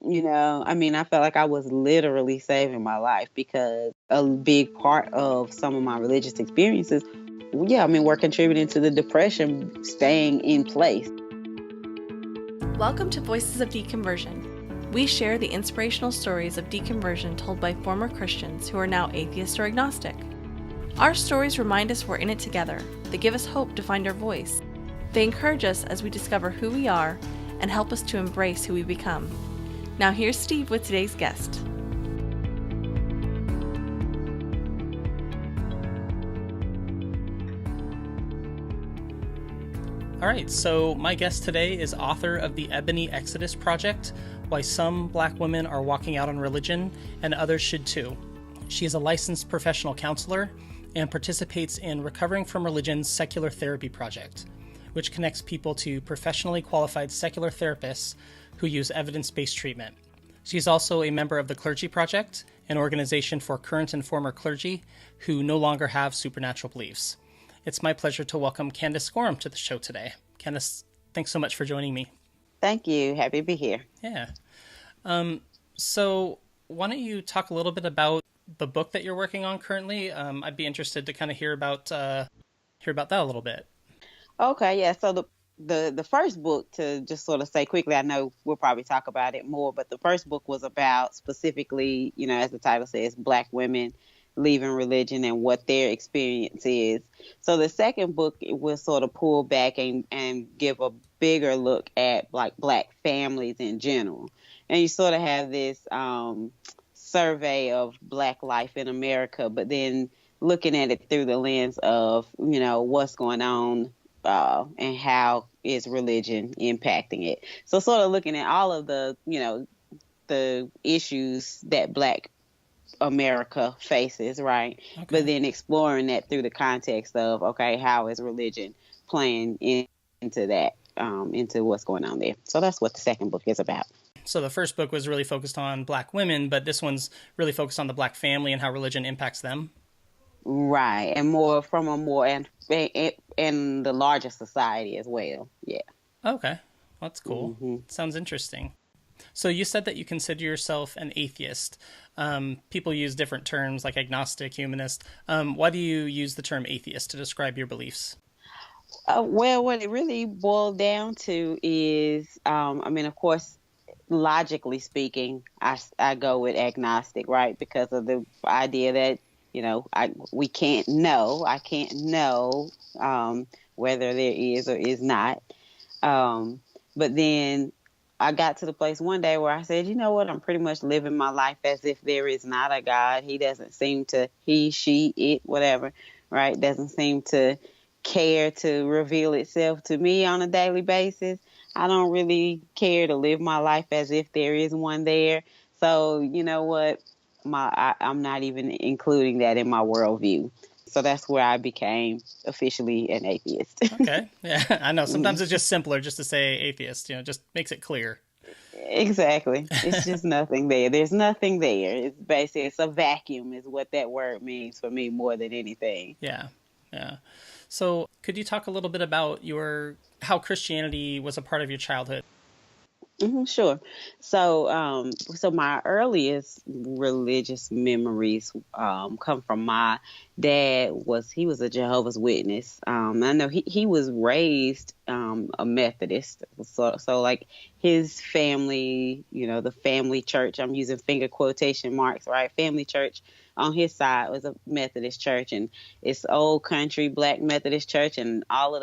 I felt like I was literally saving my life because a big part of some of my religious experiences, were contributing to the depression staying in place. Welcome to Voices of Deconversion. We share the inspirational stories of deconversion told by former Christians who are now atheist or agnostic. Our stories remind us we're in it together. They give us hope to find our voice. They encourage us as we discover who we are and help us to embrace who we become. Now here's Steve with today's guest. All right, so my guest today is author of the Ebony Exodus Project, Why Some Black Women Are Walking Out on Religion and Others Should Too. She is a licensed professional counselor and participates in Recovering from Religion's Secular Therapy Project, which connects people to professionally qualified secular therapists who use evidence-based treatment. She's also a member of the Clergy Project, an organization for current and former clergy who no longer have supernatural beliefs. It's my pleasure to welcome Candace Gorham to the show today. Candace, thanks so much for joining me. Thank you. Happy to be here. Yeah. So why don't you talk a little bit about the book that you're working on currently? I'd be interested to kind of hear about that a little bit. Okay, yeah. So the first book, to just sort of say quickly, I know we'll probably talk about it more, but the first book was about specifically, as the title says, Black women leaving religion and what their experience is. So the second book, it will sort of pull back and give a bigger look at like Black families in general. And you sort of have this survey of Black life in America, but then looking at it through the lens of, what's going on and how is religion impacting it. So sort of looking at all of the, the issues that Black America faces, right? Okay. But then exploring that through the context of, okay, how is religion playing into that, into what's going on there. So that's what the second book is about. So the first book was really focused on Black women, but this one's really focused on the Black family and how religion impacts them. Right, and more from a more and the larger society as well. Yeah. Okay, well, that's cool. Mm-hmm. Sounds interesting. So you said that you consider yourself an atheist. People use different terms like agnostic, humanist. Why do you use the term atheist to describe your beliefs? Well, what it really boiled down to is, of course, logically speaking, I go with agnostic, right? Because of the idea that, I can't know whether there is or is not. But then I got to the place one day where I said, you know what, I'm pretty much living my life as if there is not a God. He doesn't seem to, he, she, it, whatever, right? Doesn't seem to care to reveal itself to me on a daily basis. I don't really care to live my life as if there is one there. So, you know what, I'm not even including that in my worldview. So that's where I became officially an atheist. Okay. Yeah, I know. Sometimes it's just simpler just to say atheist, just makes it clear. Exactly. It's just nothing there. There's nothing there. It's basically, it's a vacuum is what that word means for me more than anything. Yeah. Yeah. So could you talk a little bit about how Christianity was a part of your childhood? Mm-hmm, sure. So, my earliest religious memories come from my dad. He was a Jehovah's Witness. I know he was raised a Methodist. So like his family, the family church. I'm using finger quotation marks, right? Family church on his side was a Methodist church, and it's old country Black Methodist church, and a lot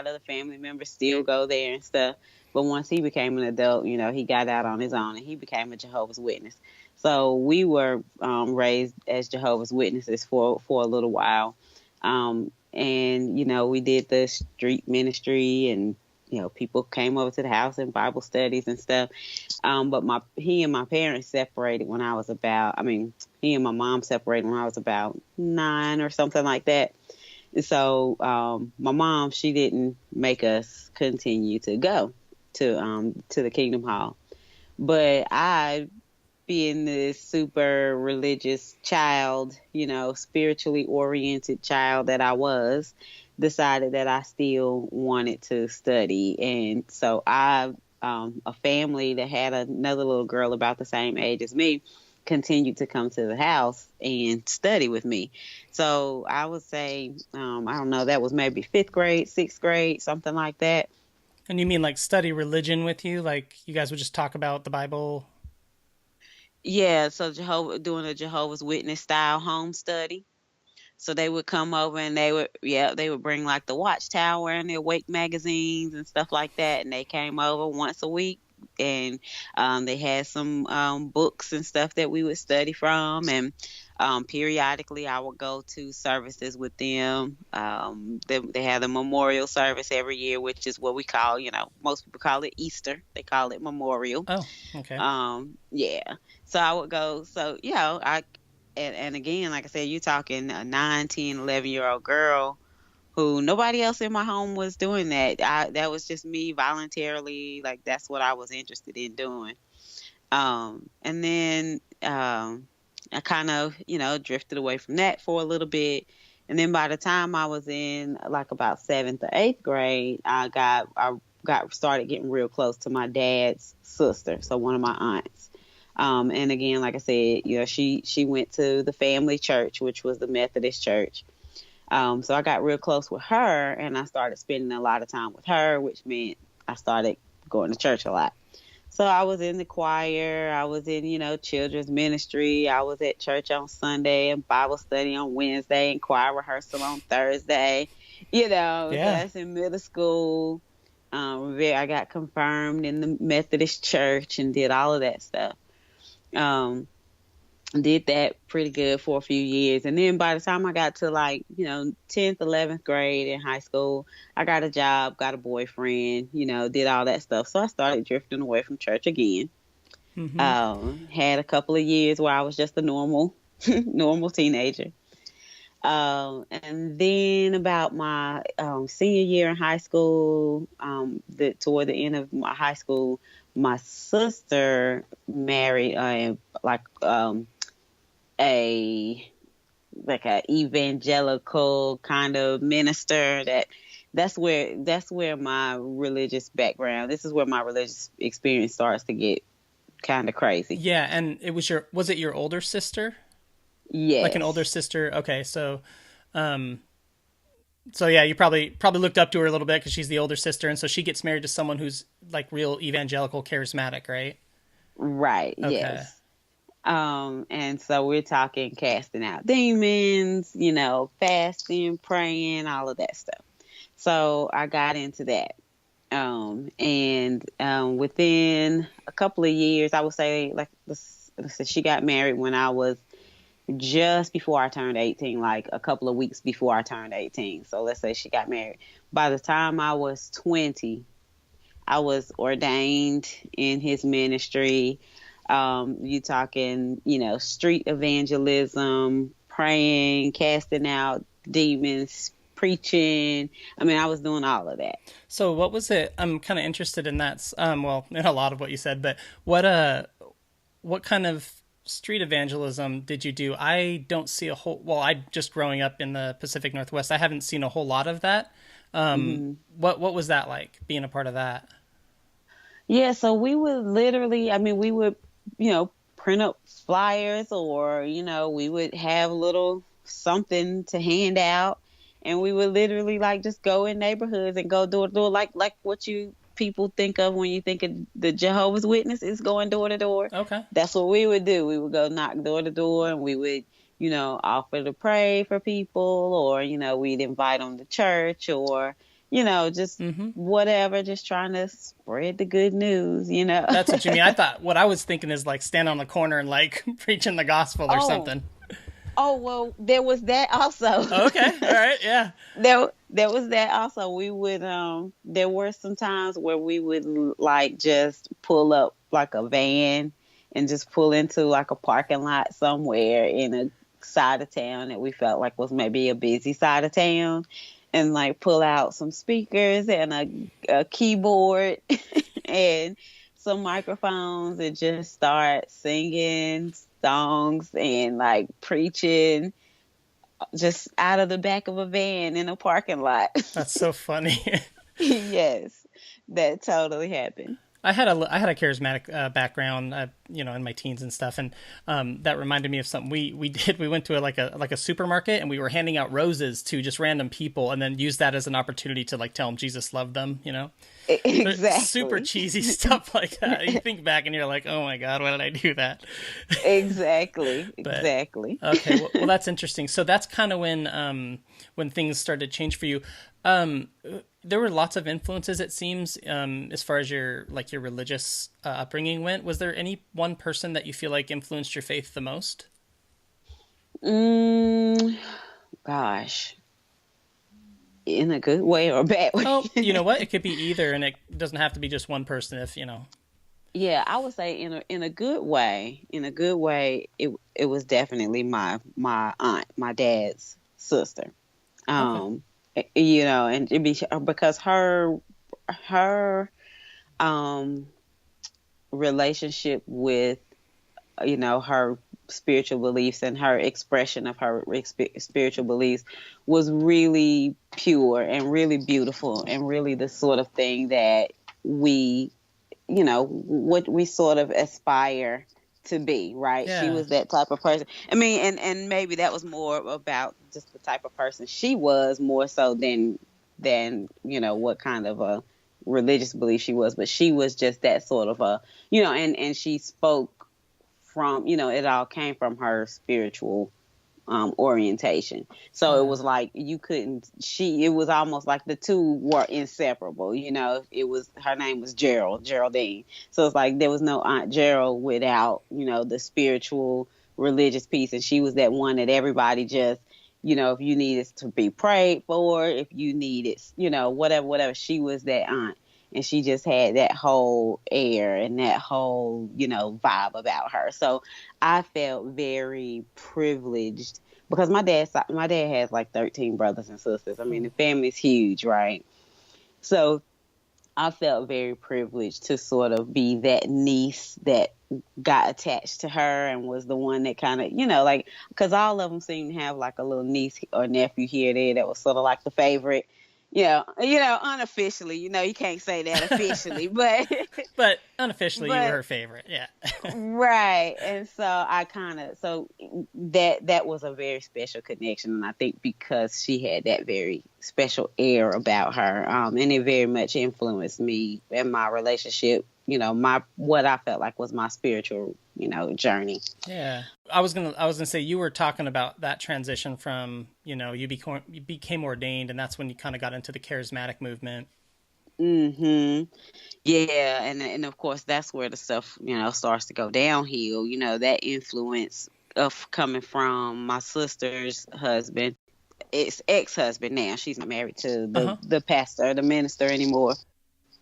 of the family members still go there and stuff. But once he became an adult, he got out on his own and he became a Jehovah's Witness. So we were raised as Jehovah's Witnesses for a little while. And, we did the street ministry and, people came over to the house and Bible studies and stuff. But he and my parents separated when I was he and my mom separated when I was about 9 or something like that. So my mom, she didn't make us continue to go to the Kingdom Hall. But I, being this super religious child, spiritually oriented child that I was, decided that I still wanted to study. And so I a family that had another little girl about the same age as me continued to come to the house and study with me. So I would say, I don't know, that was maybe 5th grade, 6th grade, something like that. And you mean like study religion with you? Like you guys would just talk about the Bible? Yeah, so doing a Jehovah's Witness style home study. So they would come over and they would bring like the Watchtower and their Wake magazines and stuff like that. And they came over once a week, and they had some books and stuff that we would study from. And periodically I would go to services with them. They have the memorial service every year, which is what we call, most people call it Easter. They call it memorial. Oh, okay. Yeah. So I would go. So, and again, like I said, you're talking a 9, 10, 11-year-old girl who nobody else in my home was doing that. That was just me voluntarily. Like, that's what I was interested in doing. And then I kind of, drifted away from that for a little bit. And then by the time I was in like about 7th or 8th grade, I started getting real close to my dad's sister. So one of my aunts. And again, like I said, she went to the family church, which was the Methodist church. So I got real close with her, and I started spending a lot of time with her, which meant I started going to church a lot. So I was in the choir, I was in, children's ministry, I was at church on Sunday and Bible study on Wednesday and choir rehearsal on Thursday. That's in middle school. I got confirmed in the Methodist church and did all of that stuff. Did that pretty good for a few years. And then by the time I got to 10th, 11th grade in high school, I got a job, got a boyfriend, did all that stuff. So I started drifting away from church again. Mm-hmm. Had a couple of years where I was just a normal teenager. And then about my senior year in high school, toward the end of my high school, my sister married a evangelical kind of minister. That's where my religious background. This is where my religious experience starts to get kind of crazy. Yeah, and was it your older sister? Yes. Like an older sister. Okay, so yeah, you probably looked up to her a little bit because she's the older sister, and so she gets married to someone who's like real evangelical, charismatic, right? Right. Okay. Yes. And so we're talking casting out demons, fasting, praying, all of that stuff. So I got into that. And within a couple of years, I would say, she got married when I was just before I turned 18, like a couple of weeks before I turned 18. So let's say she got married. By the time I was 20, I was ordained in his ministry. You talking, street evangelism, praying, casting out demons, preaching. I mean, I was doing all of that. So what was it? I'm kind of interested in that. Well, in a lot of what you said, but what kind of street evangelism did you do? I don't see I just growing up in the Pacific Northwest, I haven't seen a whole lot of that. What was that like, being a part of that? Yeah, so we would literally, we would, print up flyers, or, we would have a little something to hand out, and we would literally just go in neighborhoods and go door to door, like what you people think of when you think of the Jehovah's Witnesses, going door to door. Okay. That's what we would do. We would go knock door to door, and we would, offer to pray for people, or, we'd invite them to church, or, just whatever, just trying to spread the good news, That's what you mean. I thought what I was thinking is stand on the corner and preaching the gospel or something. Oh, well, there was that also. Okay. All right. Yeah. There was that also. We would, there were some times where we would just pull up a van and just pull into a parking lot somewhere in a side of town that we felt like was maybe a busy side of town, and pull out some speakers and a keyboard and some microphones and just start singing songs and preaching just out of the back of a van in a parking lot. That's so funny. Yes, that totally happened. I had a charismatic background, in my teens and stuff, and that reminded me of something we did. We went to a supermarket, and we were handing out roses to just random people, and then used that as an opportunity to like tell them Jesus loved them. Exactly. Super cheesy stuff like that. You think back, and you're like, oh my God, why did I do that? Exactly. But, exactly. Okay, well, that's interesting. So that's kind of when things started to change for you. There were lots of influences, it seems, as far as your religious upbringing went. Was there any one person that you feel like influenced your faith the most? Gosh, in a good way or a bad way? Oh, you know what? It could be either, and it doesn't have to be just one person. Yeah, I would say in a good way. In a good way, it was definitely my aunt, my dad's sister. Okay. And it'd be because her relationship with her spiritual beliefs and her expression of her spiritual beliefs was really pure and really beautiful and really the sort of thing that we what we sort of aspire to be, right? Yeah. She was that type of person. I mean, and maybe that was more about just the type of person she was, more so than what kind of a religious belief she was. But she was just that sort of and she spoke from, it all came from her spiritual orientation. So it was like it was almost like the two were inseparable. Her name was Geraldine. So it's like there was no Aunt Gerald without, the spiritual religious piece. And she was that one that everybody just, if you needed to be prayed for, if you needed, whatever, she was that aunt. And she just had that whole air and that whole, vibe about her. So I felt very privileged because my dad has like 13 brothers and sisters. I mean, the family's huge, right? So I felt very privileged to sort of be that niece that got attached to her and was the one that kind of, because all of them seem to have like a little niece or nephew here or there that was sort of like the favorite. Unofficially, you can't say that officially, but unofficially, you were her favorite, yeah. Right, and so that was a very special connection, and I think because she had that very special air about her, and it very much influenced me in my relationship. What I felt like was my spiritual, journey. Yeah. I was gonna say, you were talking about that transition from, you became ordained, and that's when you kind of got into the charismatic movement. Mm-hmm. Yeah, and of course that's where the stuff, starts to go downhill. That influence of coming from my sister's husband, ex-husband now. She's not married to the pastor, the minister anymore.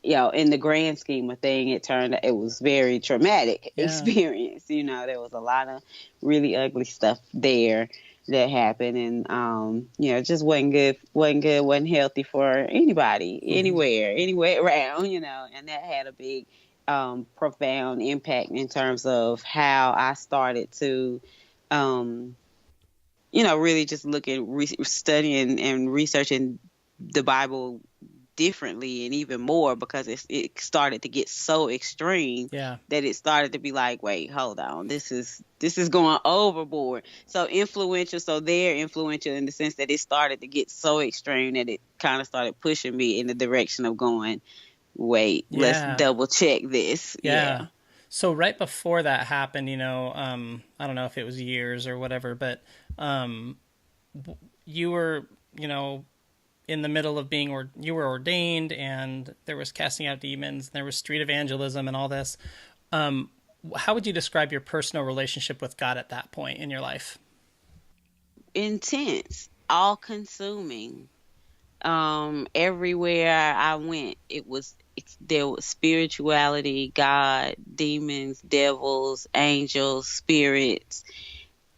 In the grand scheme of thing, it was very traumatic experience. There was a lot of really ugly stuff there that happened, and it just wasn't good, wasn't healthy for anybody, anywhere around, and that had a big, profound impact in terms of how I started to, really just look at studying and researching the Bible differently and even more, because it started to get so extreme that it started to be like, wait, hold on, this is going overboard. So they're influential in the sense that it started to get so extreme that it kind of started pushing me in the direction of going, wait, let's double check this. So right before that happened, I don't know if it was years or whatever, but you were in the middle of you were ordained, and there was casting out demons, and there was street evangelism and all this. How would you describe your personal relationship with God at that point in your life? Intense, all consuming. Everywhere I went, there was spirituality, God, demons, devils, angels, spirits.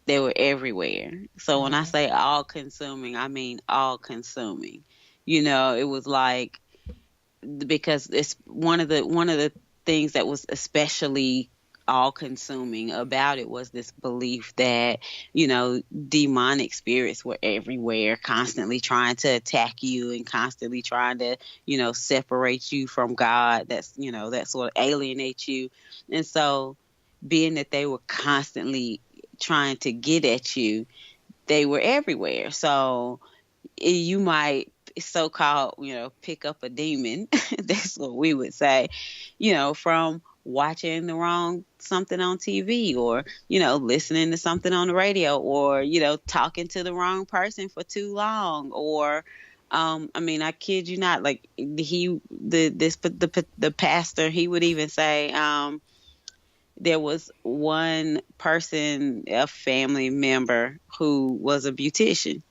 They were everywhere. So when I say all consuming, I mean all consuming. It was like, because it's one of the things that was especially all consuming about it was this belief that, demonic spirits were everywhere, constantly trying to attack you and constantly trying to, separate you from God. That sort of alienate you. And so being that they were constantly trying to get at you, they were everywhere. So you might so-called, pick up a demon. That's what we would say, from watching the wrong something on TV, or, listening to something on the radio, or, talking to the wrong person for too long, or, I kid you not, like the pastor, he would even say, there was one person, a family member, who was a beautician.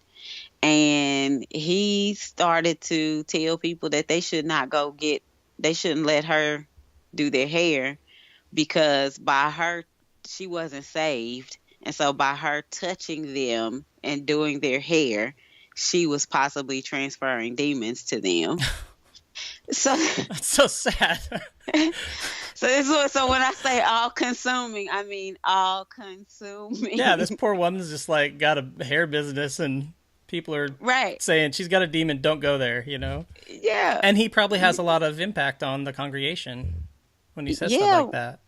And he started to tell people that they shouldn't let her do their hair, because by her, she wasn't saved. And so by her touching them and doing their hair, she was possibly transferring demons to them. So that's so sad. So when I say all consuming, I mean all consuming. Yeah, this poor woman's just like got a hair business, and people are saying she's got a demon, don't go there, Yeah. And he probably has a lot of impact on the congregation when he says stuff like that.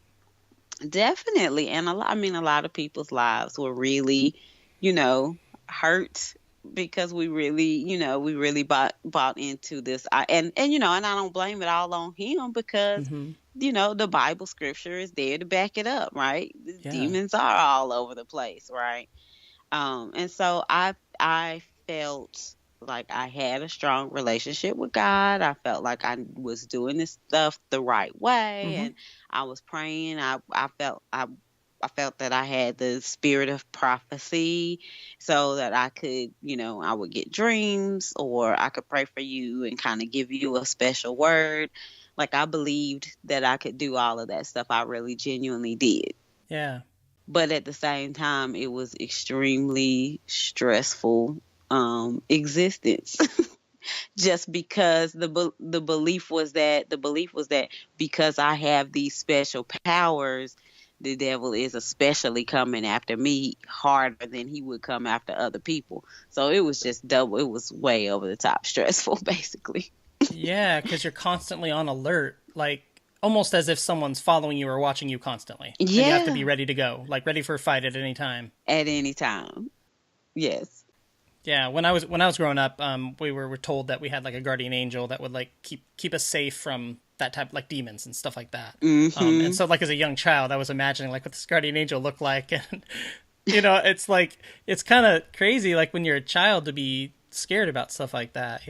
Definitely. And a lot of people's lives were really, hurt, because we really bought into this. And I don't blame it all on him, because, the Bible scripture is there to back it up, right? The demons are all over the place, right? And so I felt like I had a strong relationship with God. I felt like I was doing this stuff the right way, and I was praying. I felt that I had the spirit of prophecy, so that I could, I would get dreams, or I could pray for you and kind of give you a special word. Like, I believed that I could do all of that stuff. I really genuinely did. Yeah. But at the same time, it was extremely stressful existence. Just because the belief was that because I have these special powers, the devil is especially coming after me harder than he would come after other people. So it was just double. It was way over the top stressful, basically. Yeah, because you're constantly on alert, like almost as if someone's following you or watching you constantly. Yeah. And you have to be ready to go, like ready for a fight at any time. At any time. Yes. Yeah, when I was growing up, we were told that we had like a guardian angel that would like keep us safe from that type, like demons and stuff like that. And so like as a young child, I was imagining like what this guardian angel looked like, and it's like, it's kind of crazy, like when you're a child, to be scared about stuff like that,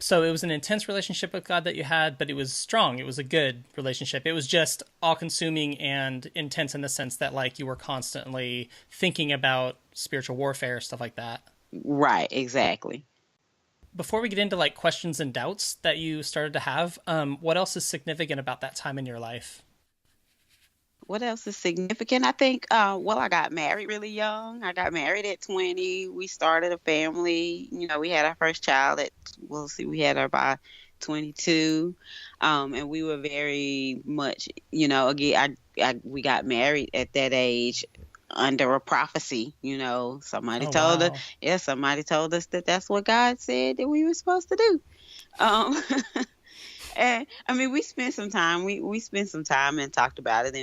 So it was an intense relationship with God that you had, but it was strong. It was a good relationship. It was just all-consuming and intense in the sense that, like, you were constantly thinking about spiritual warfare, stuff like that. Right, exactly. Before we get into, like, questions and doubts that you started to have, what else is significant about that time in your life? What else is significant? I think, I got married really young. I got married at 20. We started a family. We had our first child we had her by 22. And we were very much, again, we got married at that age under a prophecy. Somebody told us that that's what God said that we were supposed to do. And we spent some time. We spent some time and talked about it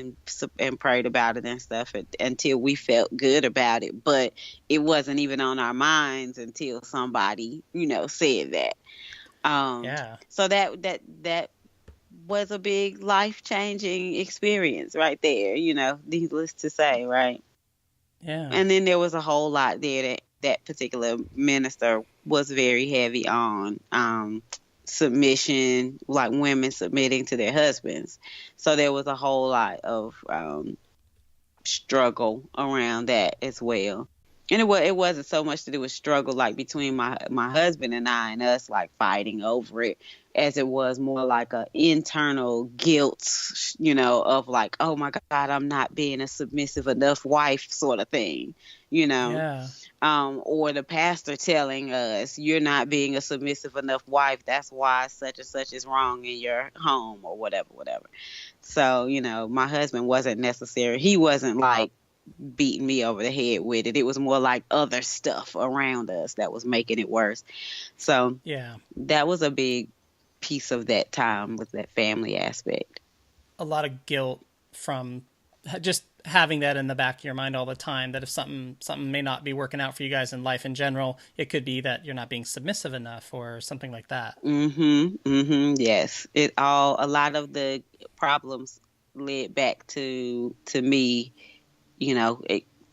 and prayed about it and stuff until we felt good about it. But it wasn't even on our minds until somebody, said that. So that was a big life-changing experience right there. Needless to say, right? Yeah. And then there was a whole lot there that particular minister was very heavy on. Submission, like women submitting to their husbands. So there was a whole lot of struggle around that as well. And it wasn't so much that it was struggle like between my husband and I and us like fighting over it, as it was more like a internal guilt, of like, oh my God, I'm not being a submissive enough wife sort of thing, you know. Yeah. Or the pastor telling us, you're not being a submissive enough wife. That's why such and such is wrong in your home, or whatever, whatever. So, my husband wasn't necessary. He wasn't like beating me over the head with it. It was more like other stuff around us that was making it worse. So Yeah. that was a big piece of that time, with that family aspect. A lot of guilt from just having that in the back of your mind all the time, that if something may not be working out for you guys in life in general, it could be that you're not being submissive enough or something like that. Yes. A lot of the problems led back to me,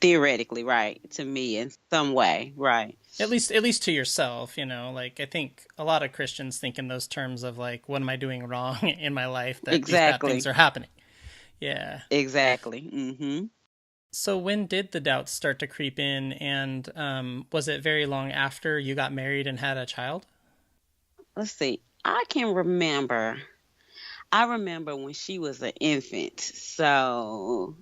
theoretically, right, to me in some way, right. At least to yourself, like I think a lot of Christians think in those terms of like, what am I doing wrong in my life that these bad things are happening? Yeah. Exactly. So when did the doubts start to creep in, and was it very long after you got married and had a child? Let's see. I remember when she was an infant. So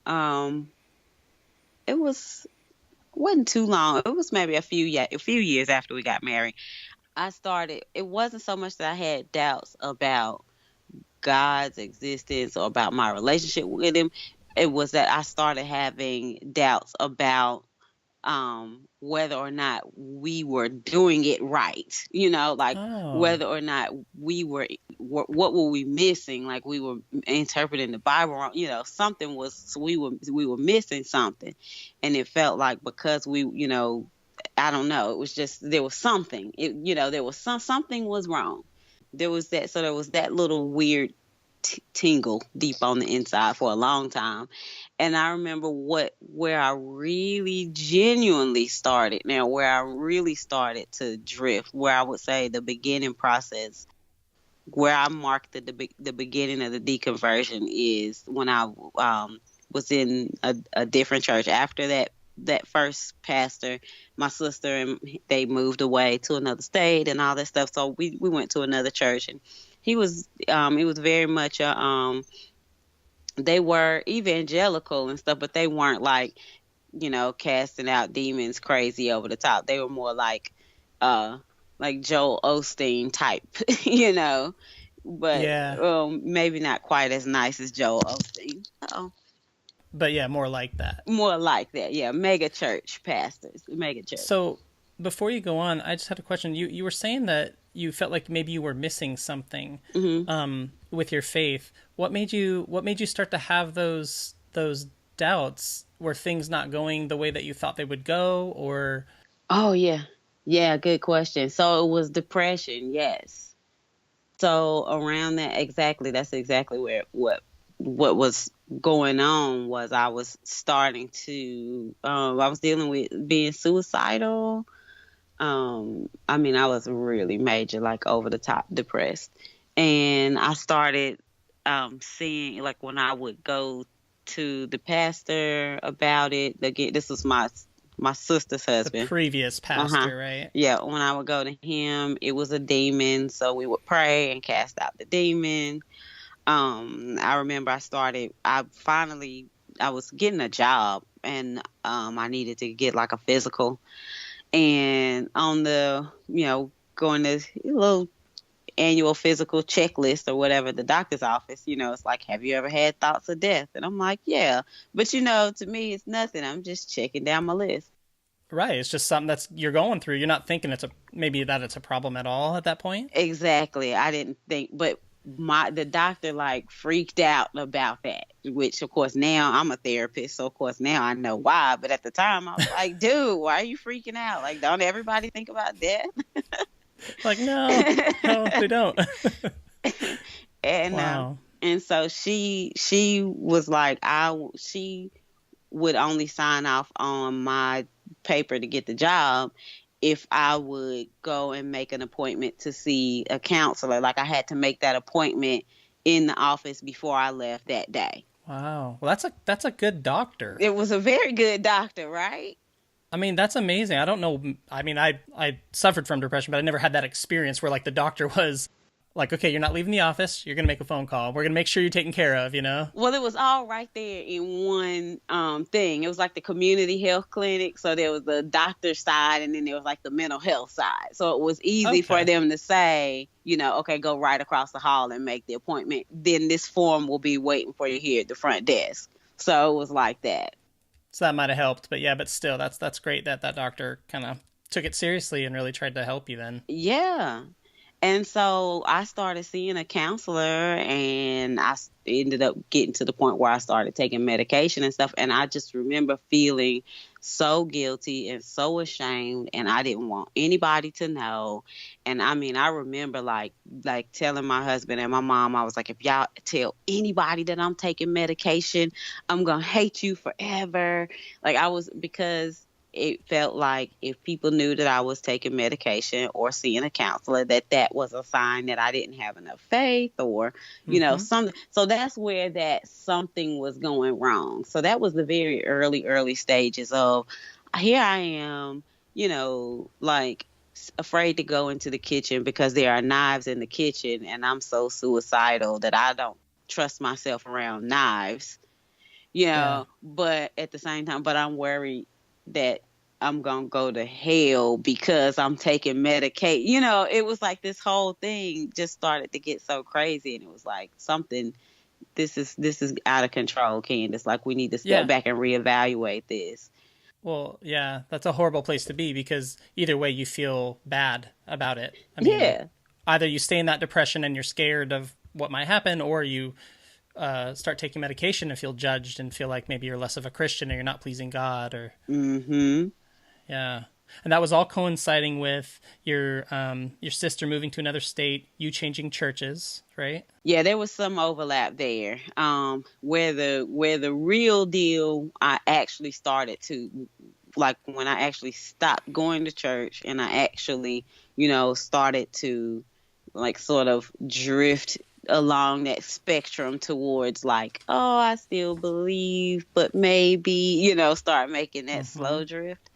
it wasn't too long. It was maybe a few years after we got married. It wasn't so much that I had doubts about God's existence or about my relationship with him. It was that I started having doubts about whether or not we were doing it right, whether or not what were we missing, like we were interpreting the Bible wrong, something was, we were missing something. And it felt like, because we, I don't know, it was just, there was something, there was something was wrong. There was that little weird tingle deep on the inside for a long time. And I remember where I really genuinely started to drift, where I would say the beginning process, where I marked the beginning of the deconversion, is when I was in a different church. After that first pastor, my sister and they moved away to another state and all that stuff. So we went to another church, and it was very much they were evangelical and stuff, but they weren't like, casting out demons crazy over the top. They were more like Joel Osteen type, but yeah. Maybe not quite as nice as Joel Osteen. But yeah, more like that. More like that, yeah. Mega church pastors, mega church. So before you go on, I just had a question. You were saying that you felt like maybe you were missing something with your faith. What made you start to have those doubts? Were things not going the way that you thought they would go, or? Oh yeah, good question. So it was depression, yes. So around that, that's exactly where what was going on was I was starting to I was dealing with being suicidal. I was really major, like over the top depressed. And I started seeing, like, when I would go to the pastor about it, again, this was my sister's husband. The previous pastor, right? Yeah, when I would go to him, it was a demon, so we would pray and cast out the demon. I remember I was getting a job, and I needed to get like a physical. And on the, going to a little annual physical checklist or whatever, the doctor's office, it's like, have you ever had thoughts of death? And I'm like, yeah. But, to me, it's nothing. I'm just checking down my list. Right. It's just something you're going through. You're not thinking it's a problem at all at that point. Exactly. I didn't think, but the doctor like freaked out about that, which of course now I'm a therapist, so of course now I know why. But at the time I was like, dude, why are you freaking out? Like, don't everybody think about death? Like, no, they don't. And wow. And so she was like, she would only sign off on my paper to get the job if I would go and make an appointment to see a counselor. Like, I had to make that appointment in the office before I left that day. Wow. Well, that's a good doctor. It was a very good doctor, right? I mean, that's amazing. I don't know. I mean, I suffered from depression, but I never had that experience where like the doctor was like, okay, you're not leaving the office. You're going to make a phone call. We're going to make sure you're taken care of, you know? Well, it was all right there in one thing. It was like the community health clinic. So there was the doctor side, and then there was like the mental health side. So it was easy for them to say, you know, okay, go right across the hall and make the appointment. Then this form will be waiting for you here at the front desk. So it was like that. So that might have helped. But yeah, but still, that's great that that doctor kind of took it seriously and really tried to help you then. Yeah. And so I started seeing a counselor, and I ended up getting to the point where I started taking medication and stuff. And I just remember feeling so guilty and so ashamed, and I didn't want anybody to know. And I mean, I remember like telling my husband and my mom, I was like, if y'all tell anybody that I'm taking medication, I'm going to hate you forever. Like because it felt like if people knew that I was taking medication or seeing a counselor, that was a sign that I didn't have enough faith or, you know, something. So that's where that something was going wrong. So that was the very early stages of here I am, you know, like afraid to go into the kitchen because there are knives in the kitchen, and I'm so suicidal that I don't trust myself around knives, you know, but at the same time, but I'm worried that I'm going to go to hell because I'm taking medication. You know, it was like this whole thing just started to get so crazy, and it was like something, this is out of control, Candace. Like we need to step back and reevaluate this. Well, yeah, that's a horrible place to be because either way you feel bad about it. I mean, either you stay in that depression and you're scared of what might happen, or you start taking medication and feel judged and feel like maybe you're less of a Christian or you're not pleasing God or yeah. And that was all coinciding with your sister moving to another state, you changing churches, right? Yeah, there was some overlap there. Where the real deal I actually started to, like when I actually stopped going to church and I actually, you know, started to like sort of drift along that spectrum towards like, oh, I still believe, but maybe, you know, start making that slow drift,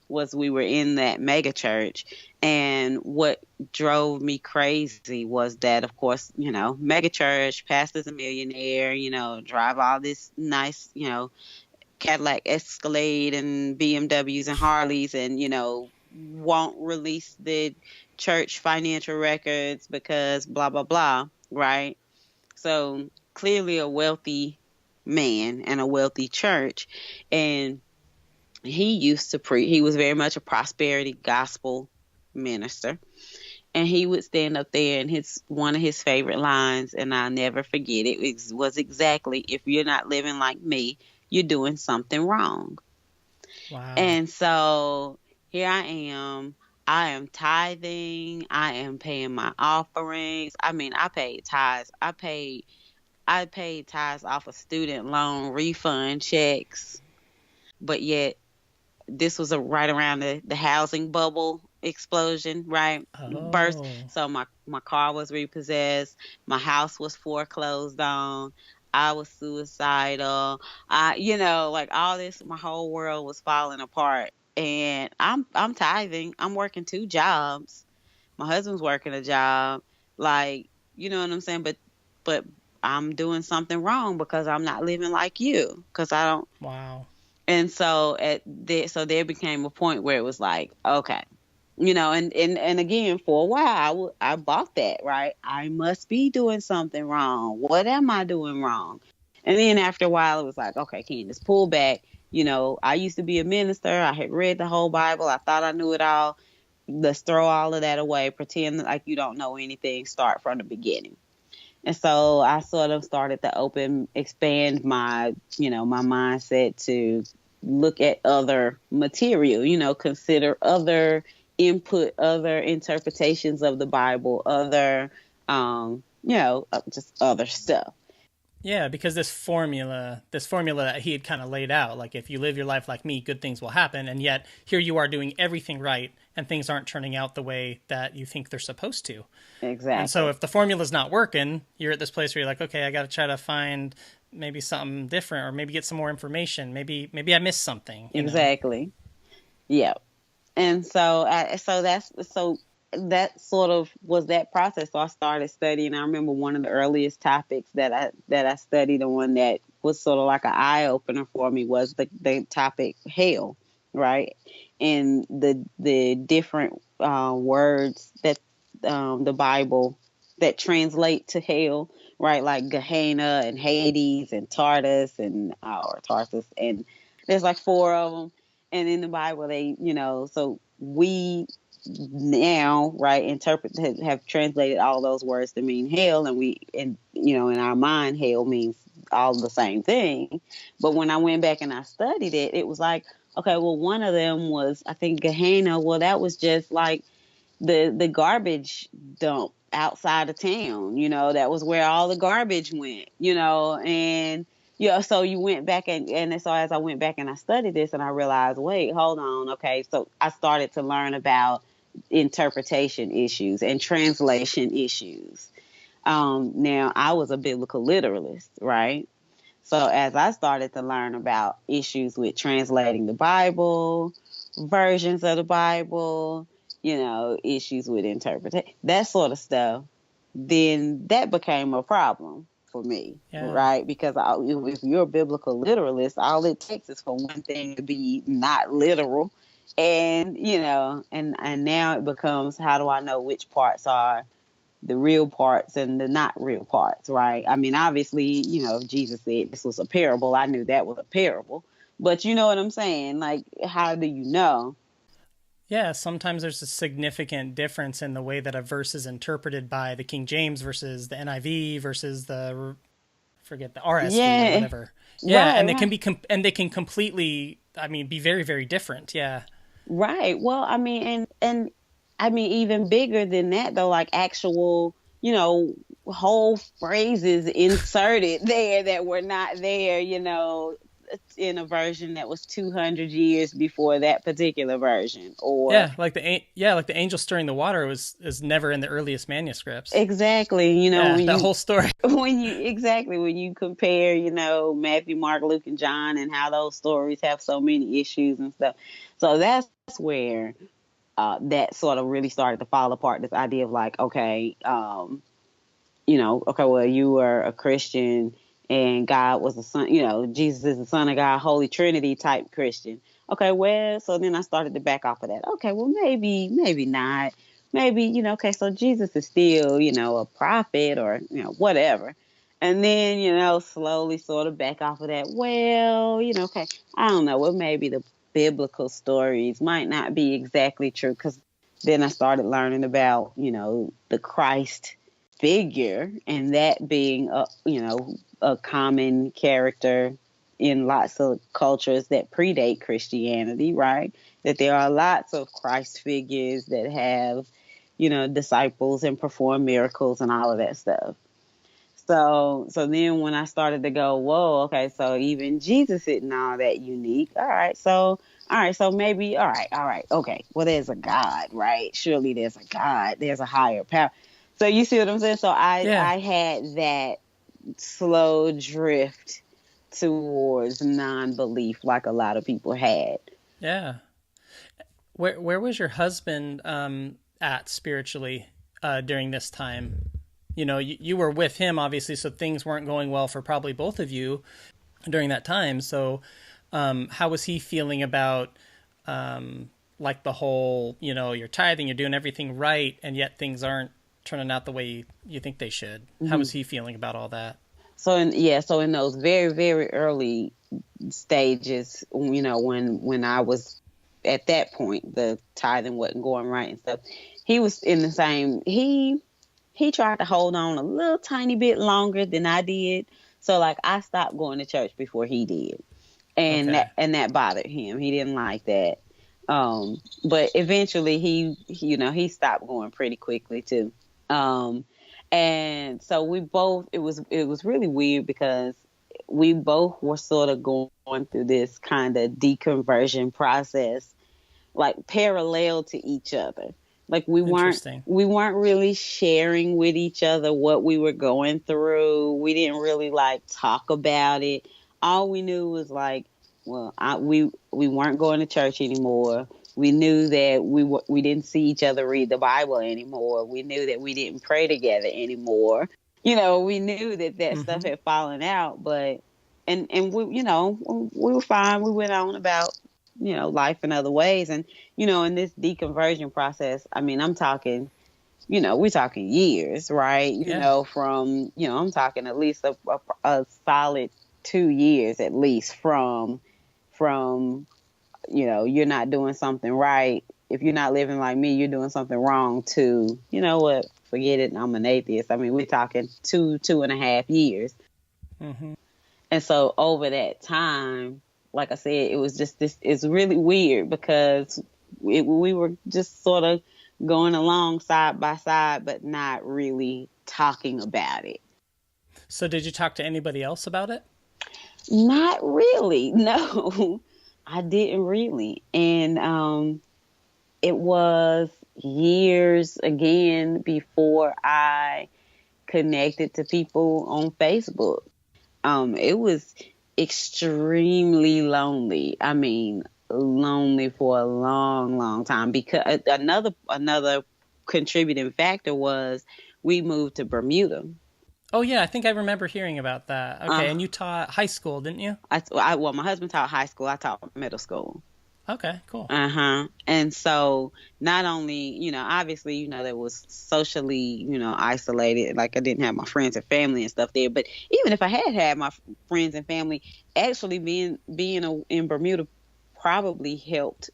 was we were in that mega church. And what drove me crazy was that, of course, you know, mega church, pastor's a millionaire, you know, drive all this nice, you know, Cadillac Escalade and BMWs and Harleys, and, you know, won't release the church financial records because blah, blah, blah. Right. So clearly a wealthy man and a wealthy church. And he used to preach. He was very much a prosperity gospel minister. And he would stand up there, and one of his favorite lines, and I'll never forget it, was exactly, if you're not living like me, you're doing something wrong. Wow. And so here I am tithing. I am paying my offerings. I mean, I paid tithes. I paid tithes off of student loan refund checks. But yet, this was right around the housing bubble explosion, right? Burst. So my car was repossessed. My house was foreclosed on. I was suicidal. You know, like all this, my whole world was falling apart. And I'm tithing. I'm working 2 jobs. My husband's working a job. Like, you know what I'm saying? But I'm doing something wrong because I'm not living like you. Because I don't. Wow. And so there became a point where it was like, okay, you know, and again, for a while, I bought that, right? I must be doing something wrong. What am I doing wrong? And then after a while, it was like, okay, Candace, pull back. You know, I used to be a minister. I had read the whole Bible. I thought I knew it all. Let's throw all of that away. Pretend like you don't know anything. Start from the beginning. And so I sort of started to expand my, you know, my mindset to look at other material, you know, consider other input, other interpretations of the Bible, other, you know, just other stuff. Yeah, because this formula that he had kind of laid out, like if you live your life like me, good things will happen. And yet here you are doing everything right and things aren't turning out the way that you think they're supposed to. Exactly. And so if the formula's not working, you're at this place where you're like, okay, I got to try to find maybe something different or maybe get some more information. Maybe I missed something. Exactly. Yeah. And so that sort of was that process. So I started studying. I remember one of the earliest topics that I studied on that was sort of like an eye opener for me was the topic hell, right? And the different words that the Bible that translate to hell, right? Like Gehenna and Hades and Tartarus, and there's like four of them. And in the Bible, so we now, right, have translated all those words to mean hell, and in our mind, hell means all the same thing. But when I went back and I studied it, it was like, okay, well, one of them was, I think, Gehenna. Well, that was just like the garbage dump outside of town. That was where all the garbage went. And so you went back and so as I went back and I studied this and I realized, wait, hold on, okay. So I started to learn about interpretation issues and translation issues. Now I was a biblical literalist, right? So as I started to learn about issues with translating the Bible, versions of the Bible, issues with interpretation, that sort of stuff, then that became a problem for me, right? Because if you're a biblical literalist, all it takes is for one thing to be not literal. And, and now it becomes, how do I know which parts are the real parts and the not real parts, right? I mean, obviously, Jesus said this was a parable. I knew that was a parable. But you know what I'm saying? Like, how do you know? Yeah, sometimes there's a significant difference in the way that a verse is interpreted by the King James versus the NIV versus the RSV or whatever. Yeah, right, and they can completely, be very, very different. Yeah. Right. Well, and even bigger than that though, like actual, whole phrases inserted there that were not there, in a version that was 200 years before that particular version. Or like the angel stirring the water is never in the earliest manuscripts. Exactly. That whole story. When you compare, Matthew, Mark, Luke, and John, and how those stories have so many issues and stuff. So that's where that sort of really started to fall apart. This idea of like, okay, well, you were a Christian and God was the son, Jesus is the Son of God, Holy Trinity type Christian. Okay, well, so then I started to back off of that. Okay, well, maybe not. Maybe, okay, so Jesus is still, a prophet or, whatever. And then, slowly sort of back off of that. Well, okay, I don't know. Well, maybe the biblical stories might not be exactly true, because then I started learning about, the Christ figure, and that being a common character in lots of cultures that predate Christianity, right? That there are lots of Christ figures that have, disciples and perform miracles and all of that stuff. So then when I started to go, whoa, okay, so even Jesus isn't all that unique. All right, so maybe, all right, okay. Well, there's a God, right? Surely there's a God. There's a higher power. So you see what I'm saying? So I had that slow drift towards non-belief like a lot of people had. Yeah. Where was your husband at spiritually during this time? You were with him, obviously, so things weren't going well for probably both of you during that time. So how was he feeling about like the whole, you're tithing, you're doing everything right, and yet things aren't turning out the way you think they should? Mm-hmm. How was he feeling about all that? So in those very, very early stages, when I was at that point, the tithing wasn't going right and stuff, he was in the same, he tried to hold on a little tiny bit longer than I did. So like I stopped going to church before he did. And that bothered him. He didn't like that. But eventually he stopped going pretty quickly too. And so we both, it was really weird because we both were sort of going through this kind of deconversion process, like parallel to each other. Like we weren't really sharing with each other what we were going through. We didn't really like talk about it. All we knew was like, well, we weren't going to church anymore. We knew that we didn't see each other read the Bible anymore. We knew that we didn't pray together anymore. We knew that stuff had fallen out, but and we we were fine. We went on about life in other ways, and in this deconversion process, I mean, I'm talking, we're talking years, right? Yeah. From I'm talking at least a solid 2 years at least from you're not doing something right. If you're not living like me, you're doing something wrong to, what, forget it, I'm an atheist. I mean, we're talking 2.5 years. Mm-hmm. And so over that time, like I said, it was just it's really weird because we were just sort of going along side by side, but not really talking about it. So did you talk to anybody else about it? Not really, no. I didn't really. And it was years again before I connected to people on Facebook. It was extremely lonely. I mean, lonely for a long, long time, because another contributing factor was we moved to Bermuda. Oh, yeah, I think I remember hearing about that. Okay, and you taught high school, didn't you? Well, my husband taught high school. I taught middle school. Okay, cool. And so not only, obviously, there was socially, isolated. Like I didn't have my friends and family and stuff there. But even if I had my friends and family, actually being in Bermuda probably helped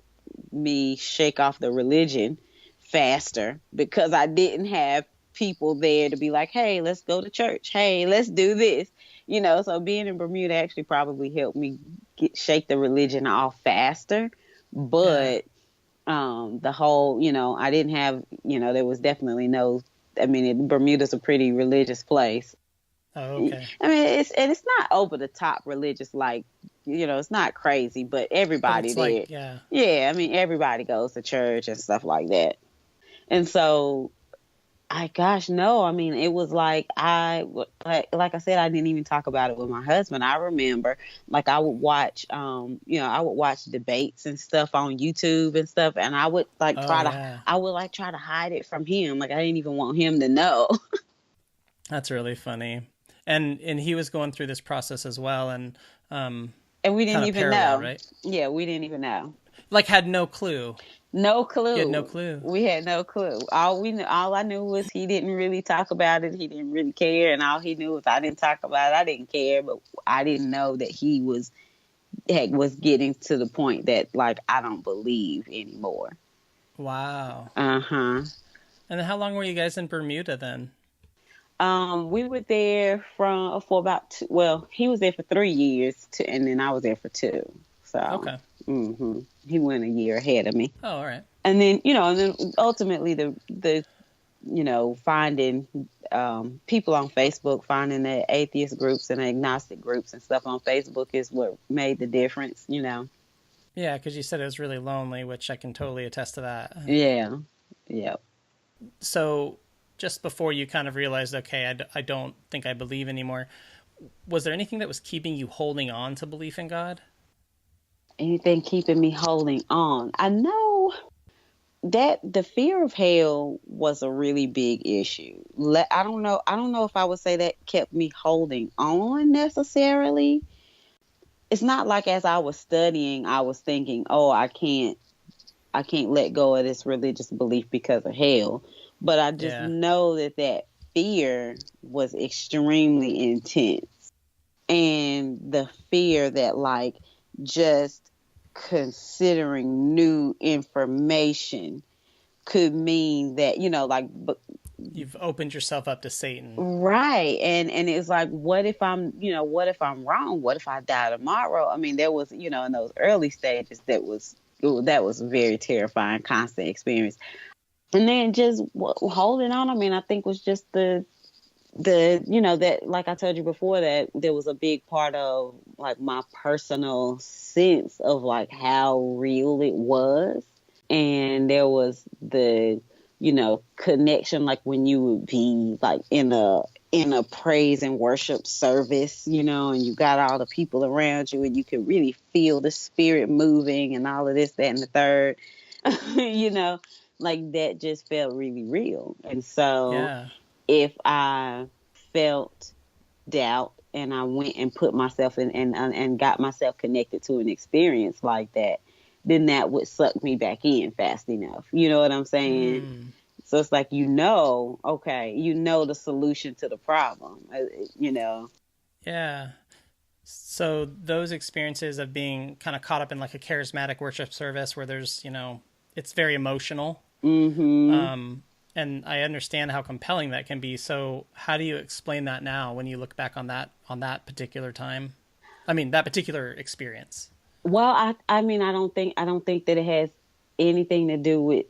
me shake off the religion faster, because I didn't have people there to be like, hey, let's go to church. Hey, let's do this. So being in Bermuda actually probably helped me shake the religion off faster. But the whole, I didn't have, there was definitely no, I mean, Bermuda's a pretty religious place. Oh, okay. I mean, it's not over the top religious, like, it's not crazy, but everybody there. Like, yeah. Yeah, I mean, everybody goes to church and stuff like that. And so, no. I mean, it was like like I said, I didn't even talk about it with my husband. I remember, like, I would watch, I would watch debates and stuff on YouTube and stuff, and I would try to hide it from him. Like, I didn't even want him to know. That's really funny. And he was going through this process as well, and we didn't even know, right? Yeah, we didn't even know. Like, had no clue. No clue. You had no clue. We had no clue. All I knew was he didn't really talk about it. He didn't really care, and all he knew was I didn't talk about it. I didn't care, but I didn't know that he was getting to the point that, like, I don't believe anymore. Wow. And then how long were you guys in Bermuda then? We were there for about 2. Well, he was there for 3 years, and then I was there for 2. So okay. He went a year ahead of me. Oh, all right. And then, ultimately the finding people on Facebook, finding the atheist groups and agnostic groups and stuff on Facebook is what made the difference, Yeah, because you said it was really lonely, which I can totally attest to that. Yeah. So just before you kind of realized, okay, I don't think I believe anymore, was there anything that was keeping you holding on to belief in God? Anything keeping me holding on? I know that the fear of hell was a really big issue. I don't know if I would say that kept me holding on necessarily. It's not like as I was studying, I was thinking, oh, I can't let go of this religious belief because of hell. But I just know that fear was extremely intense. And the fear that, like, just considering new information could mean that, you've opened yourself up to Satan. Right. And it's like, what if I'm wrong? What if I die tomorrow? I mean, there was, in those early stages, that was a very terrifying, constant experience. And then just holding on, I mean, I think was just the that, like I told you before, that there was a big part of, like, my personal sense of, like, how real it was. And there was the, connection, like when you would be, like, in a praise and worship service, and you got all the people around you and you could really feel the spirit moving and all of this, that, and the third. you know, like that just felt really real. And so Yeah. if I felt doubt and I went and put myself in and got myself connected to an experience like that, then that would suck me back in fast enough. You know what I'm saying? Mm. So it's like, okay, the solution to the problem, Yeah. So those experiences of being kind of caught up in like a charismatic worship service where there's, it's very emotional. Mm-hmm. And I understand how compelling that can be. So how do you explain that now when you look back on that particular time? I mean, that particular experience. Well, I mean, I don't think that it has anything to do with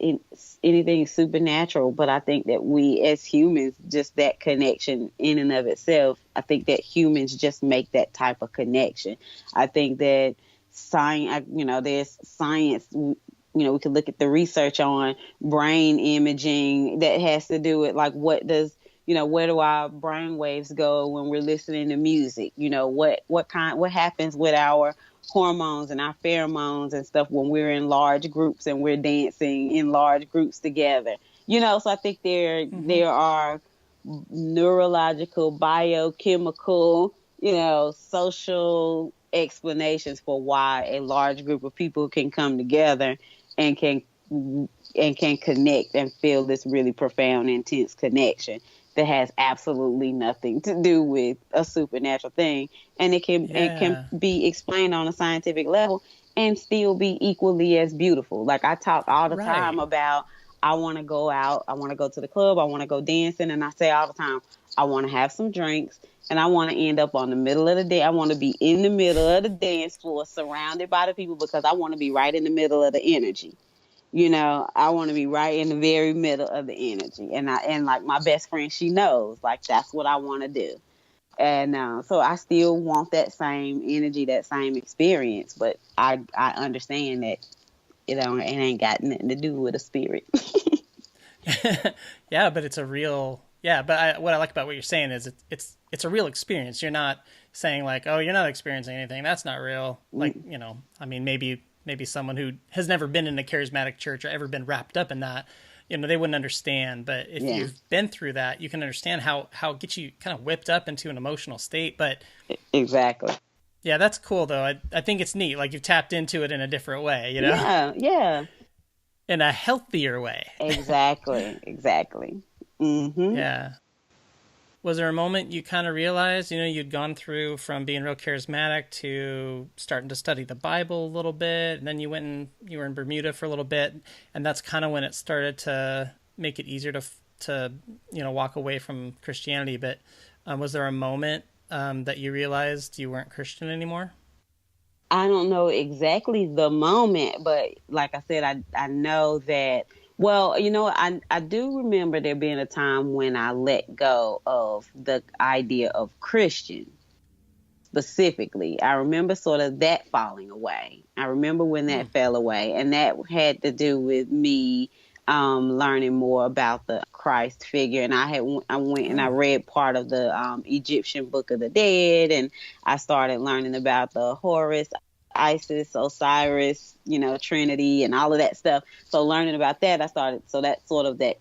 anything supernatural, but I think that we as humans, just that connection in and of itself, I think that humans just make that type of connection. I think that there's science, we could look at the research on brain imaging that has to do with like, where do our brain waves go when we're listening to music? What happens with our hormones and our pheromones and stuff when we're in large groups and we're dancing in large groups together. So I think there are neurological, biochemical, social explanations for why a large group of people can come together and can connect and feel this really profound, intense connection that has absolutely nothing to do with a supernatural thing. And it can be explained on a scientific level and still be equally as beautiful. Like I talk all the time about, I want to go out, I want to go to the club, I want to go dancing. And I say all the time, I want to have some drinks and I want to end up on the middle of the day. I want to be in the middle of the dance floor surrounded by the people because I want to be right in the middle of the energy. I want to be right in the very middle of the energy. And like my best friend, she knows, like, that's what I want to do. And so I still want that same energy, that same experience. But I understand that, it ain't got nothing to do with a spirit. Yeah, but it's a real, but what I like about what you're saying is it's a real experience. You're not saying like, oh, you're not experiencing anything. That's not real. Like, I mean, maybe someone who has never been in a charismatic church or ever been wrapped up in that, they wouldn't understand. But if you've been through that, you can understand how it gets you kind of whipped up into an emotional state. But exactly. Yeah, that's cool though. I think it's neat. Like you've tapped into it in a different way, Yeah. In a healthier way. Exactly. Mm-hmm. Yeah. Was there a moment you kind of realized, you'd gone through from being real charismatic to starting to study the Bible a little bit, and then you were in Bermuda for a little bit, and that's kind of when it started to make it easier to walk away from Christianity. But was there a moment that you realized you weren't Christian anymore? I don't know exactly the moment, but like I said, I know that. Well, I do remember there being a time when I let go of the idea of Christian specifically. I remember sort of that falling away. I remember when that fell away, and that had to do with me learning more about the Christ figure. And I went and I read part of the Egyptian Book of the Dead, and I started learning about the Horus, Isis, Osiris, Trinity and all of that stuff. So learning about that, so that sort of that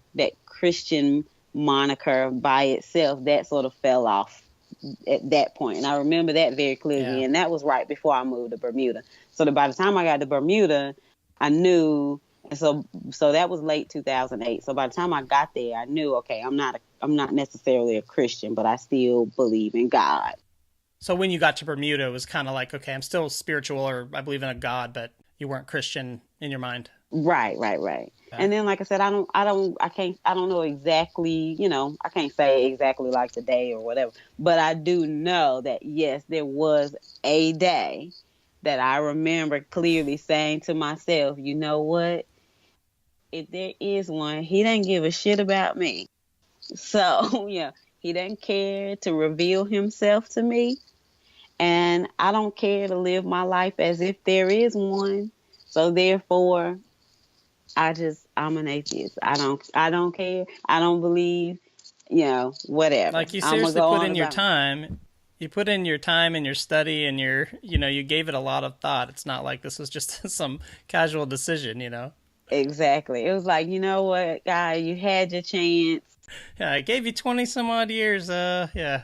Christian moniker by itself, that sort of fell off at that point. And I remember that very clearly. Yeah. And that was right before I moved to Bermuda. So that by the time I got to Bermuda, I knew, and so that was late 2008. So by the time I got there, I knew, okay, I'm not necessarily a Christian, but I still believe in God. So when you got to Bermuda, it was kind of like, okay, I'm still spiritual, or I believe in a God, but you weren't Christian in your mind. Right. Yeah. And then, like I said, I don't know exactly, I can't say exactly like the day or whatever, but I do know that, yes, there was a day that I remember clearly saying to myself, you know what? If there is one, he doesn't give a shit about me. So, yeah, he doesn't care to reveal himself to me. And I don't care to live my life as if there is one. So therefore, I'm an atheist. I don't care. I don't believe, whatever. Like you seriously put in your time. You put in your time and your study and you gave it a lot of thought. It's not like this was just some casual decision, Exactly. It was like, you know what, guy, you had your chance. Yeah, I gave you 20 some odd years. Yeah.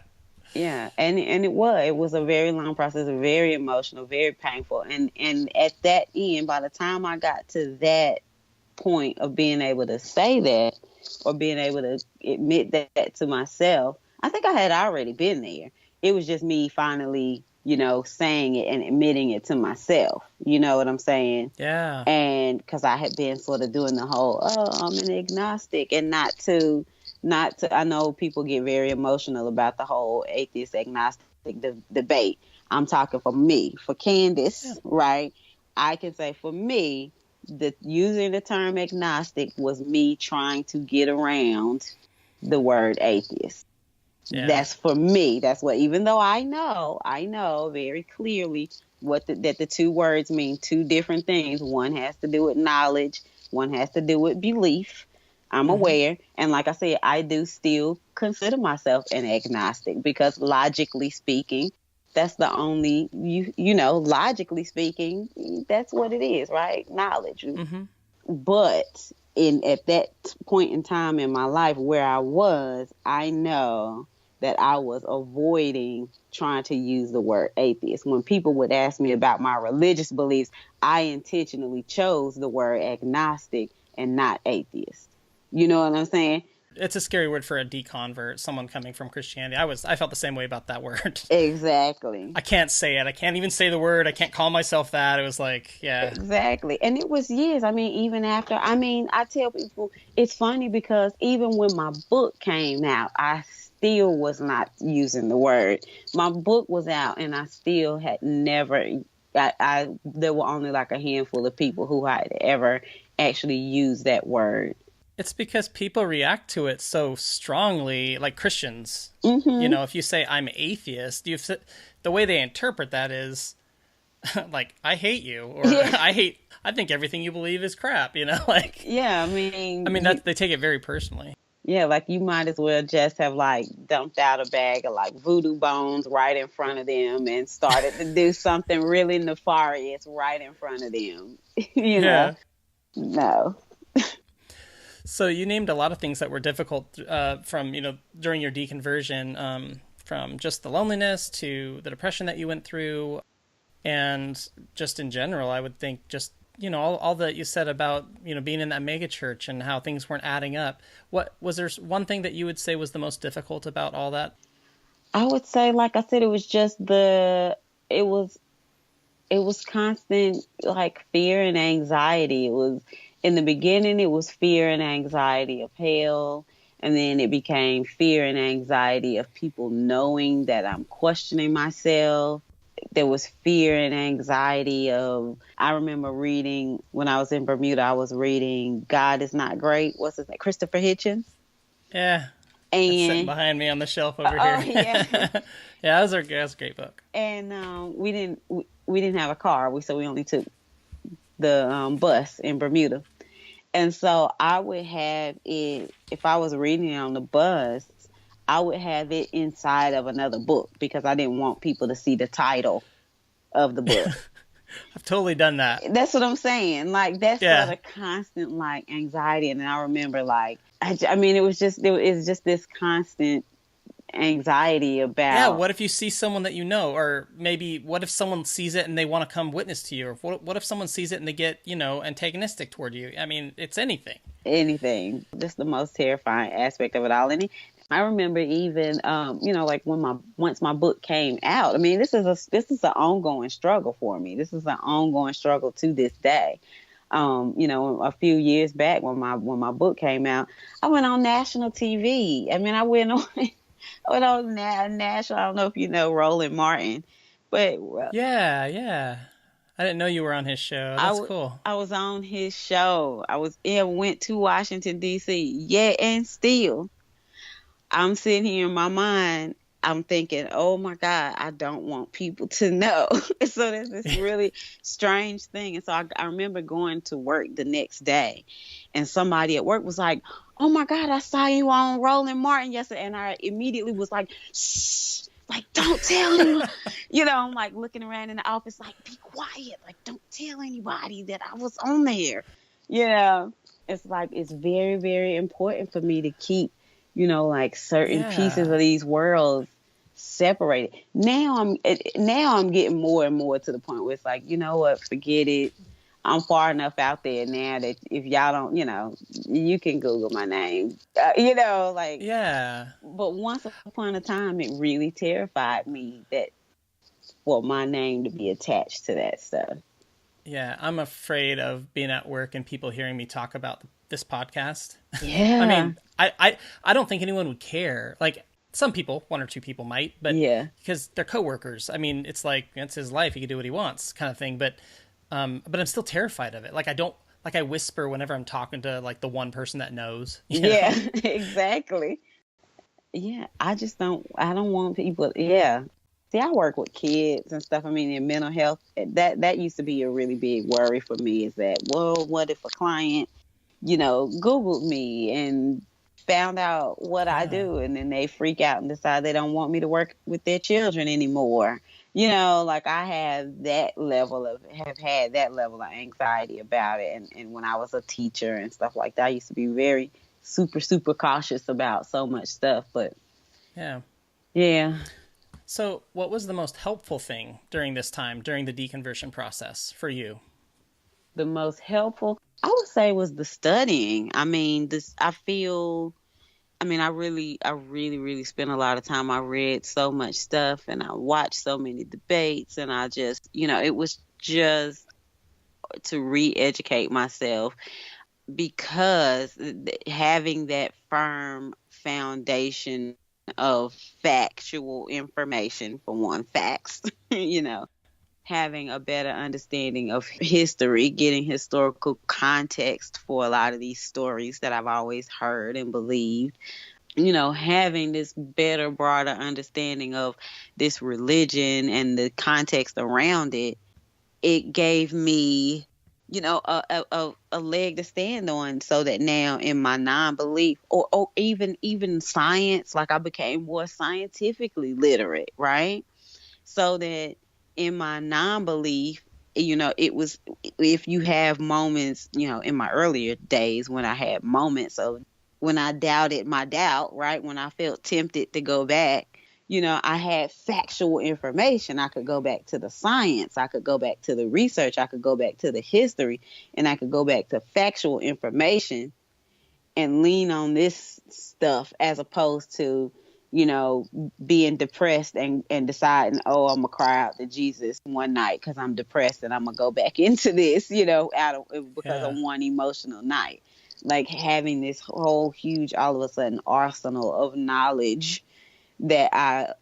Yeah, and it was a very long process, very emotional, very painful, and at that end, by the time I got to that point of being able to say that or being able to admit that to myself, I think I had already been there. It was just me finally, saying it and admitting it to myself. You know what I'm saying? Yeah. And because I had been sort of doing the whole, oh, I'm an agnostic, and not to, I know people get very emotional about the whole atheist agnostic debate. I'm talking for me, for Candace, right? I can say for me, using the term agnostic was me trying to get around the word atheist. Yeah. That's for me. That's what, even though I know very clearly that the two words mean two different things. One has to do with knowledge. One has to do with belief. I'm aware. And like I said, I do still consider myself an agnostic because logically speaking, that's the only, logically speaking, that's what it is, right? Knowledge. But at that point in time in my life where I was, I know that I was avoiding trying to use the word atheist. When people would ask me about my religious beliefs, I intentionally chose the word agnostic and not atheist. You know what I'm saying? It's a scary word for a deconvert, someone coming from Christianity. I felt the same way about that word. Exactly. I can't say it. I can't even say the word. I can't call myself that. It was like, yeah. Exactly. And it was years. Even after, I tell people, it's funny because even when my book came out, I still was not using the word. My book was out and I still had never, there were only like a handful of people who had ever actually used that word. It's because people react to it so strongly, like Christians. If you say I'm atheist, the way they interpret that is like, I hate you, or I think everything you believe is crap, like. Yeah, they take it very personally. Yeah, like you might as well just have like dumped out a bag of like voodoo bones right in front of them and started to do something really nefarious right in front of them. Yeah. No. So you named a lot of things that were difficult from, during your deconversion, from just the loneliness to the depression that you went through. And just in general, I would think just, all that you said about, being in that mega church and how things weren't adding up. What was there one thing that you would say was the most difficult about all that? I would say, like I said, it was just it was constant like fear and anxiety. It was, in the beginning, it was fear and anxiety of hell. And then it became fear and anxiety of people knowing that I'm questioning myself. There was fear and anxiety of, I remember reading, when I was in Bermuda, I was reading God Is Not Great. What's his name? Christopher Hitchens. Yeah. And it's sitting behind me on the shelf over here. Yeah. Yeah, that was a great book. And we didn't have a car, so we only took the bus in Bermuda. And so I would have it, if I was reading it on the bus, I would have it inside of another book because I didn't want people to see the title of the book. I've totally done that. That's what I'm saying. Like, that's sort of constant, like, anxiety. And then I remember, like, it was just this constant anxiety about. Yeah, what if you see someone that you know? Or maybe what if someone sees it and they want to come witness to you? Or what if someone sees it and they get, antagonistic toward you? It's anything. Anything. Just the most terrifying aspect of it all. And I remember even, like once my book came out, this is an ongoing struggle for me. This is an ongoing struggle to this day. A few years back when my book came out, I went on national TV. I went on national. I don't know if you know Roland Martin, but yeah. I didn't know you were on his show. That's cool. I was on his show. Went to Washington D.C. Yeah, and still, I'm sitting here in my mind. I'm thinking, oh my God, I don't want people to know. So there's this really strange thing. And so I remember going to work the next day, and somebody at work was like, oh my God, I saw you on Roland Martin yesterday. And I immediately was like, shh, like, don't tell anyone. I'm like looking around in the office, like, be quiet. Like, don't tell anybody that I was on there. you know, it's like it's very, very important for me to keep, like certain pieces Yeah. of these worlds separated. Now I'm getting more and more to the point where it's like, you know what, forget it. I'm far enough out there now that if y'all don't, you can Google my name, like. Yeah. But once upon a time, it really terrified me that for my name to be attached to that stuff. Yeah, I'm afraid of being at work and people hearing me talk about this podcast. I Yeah. mean, I don't think anyone would care. Like some people, one or two people might, but Yeah. because they're coworkers. I mean, it's like it's his life; he can do what he wants, kind of thing. But I'm still terrified of it. Like I whisper whenever I'm talking to like the one person that knows. Yeah, exactly. Yeah, I don't want people, yeah. See, I work with kids and stuff. I mean, in mental health, that used to be a really big worry for me is that, well, what if a client, Googled me and found out what I Yeah, do and then they freak out and decide they don't want me to work with their children anymore. Like I have had that level of anxiety about it. And when I was a teacher and stuff like that, I used to be very super, super cautious about so much stuff. But yeah. yeah, So, what was the most helpful thing during this time, during the deconversion process for you? the most helpful, I would say, was the studying. I mean, I really, really spent a lot of time. I read so much stuff and I watched so many debates and I just, it was just to re-educate myself because having that firm foundation of factual information, for one, facts, having a better understanding of history, getting historical context for a lot of these stories that I've always heard and believed, having this better, broader understanding of this religion and the context around it, it gave me, a leg to stand on so that now in my non-belief or even science, like I became more scientifically literate, right? So that in my non-belief, it was, if you have moments, in my earlier days when I had moments of when I doubted my doubt, right? When I felt tempted to go back, I had factual information. I could go back to the science. I could go back to the research. I could go back to the history, and I could go back to factual information and lean on this stuff as opposed to, being depressed and deciding, oh, I'm going to cry out to Jesus one night because I'm depressed and I'm going to go back into this, because of Yeah. one emotional night. Like having this whole huge, all of a sudden, arsenal of knowledge that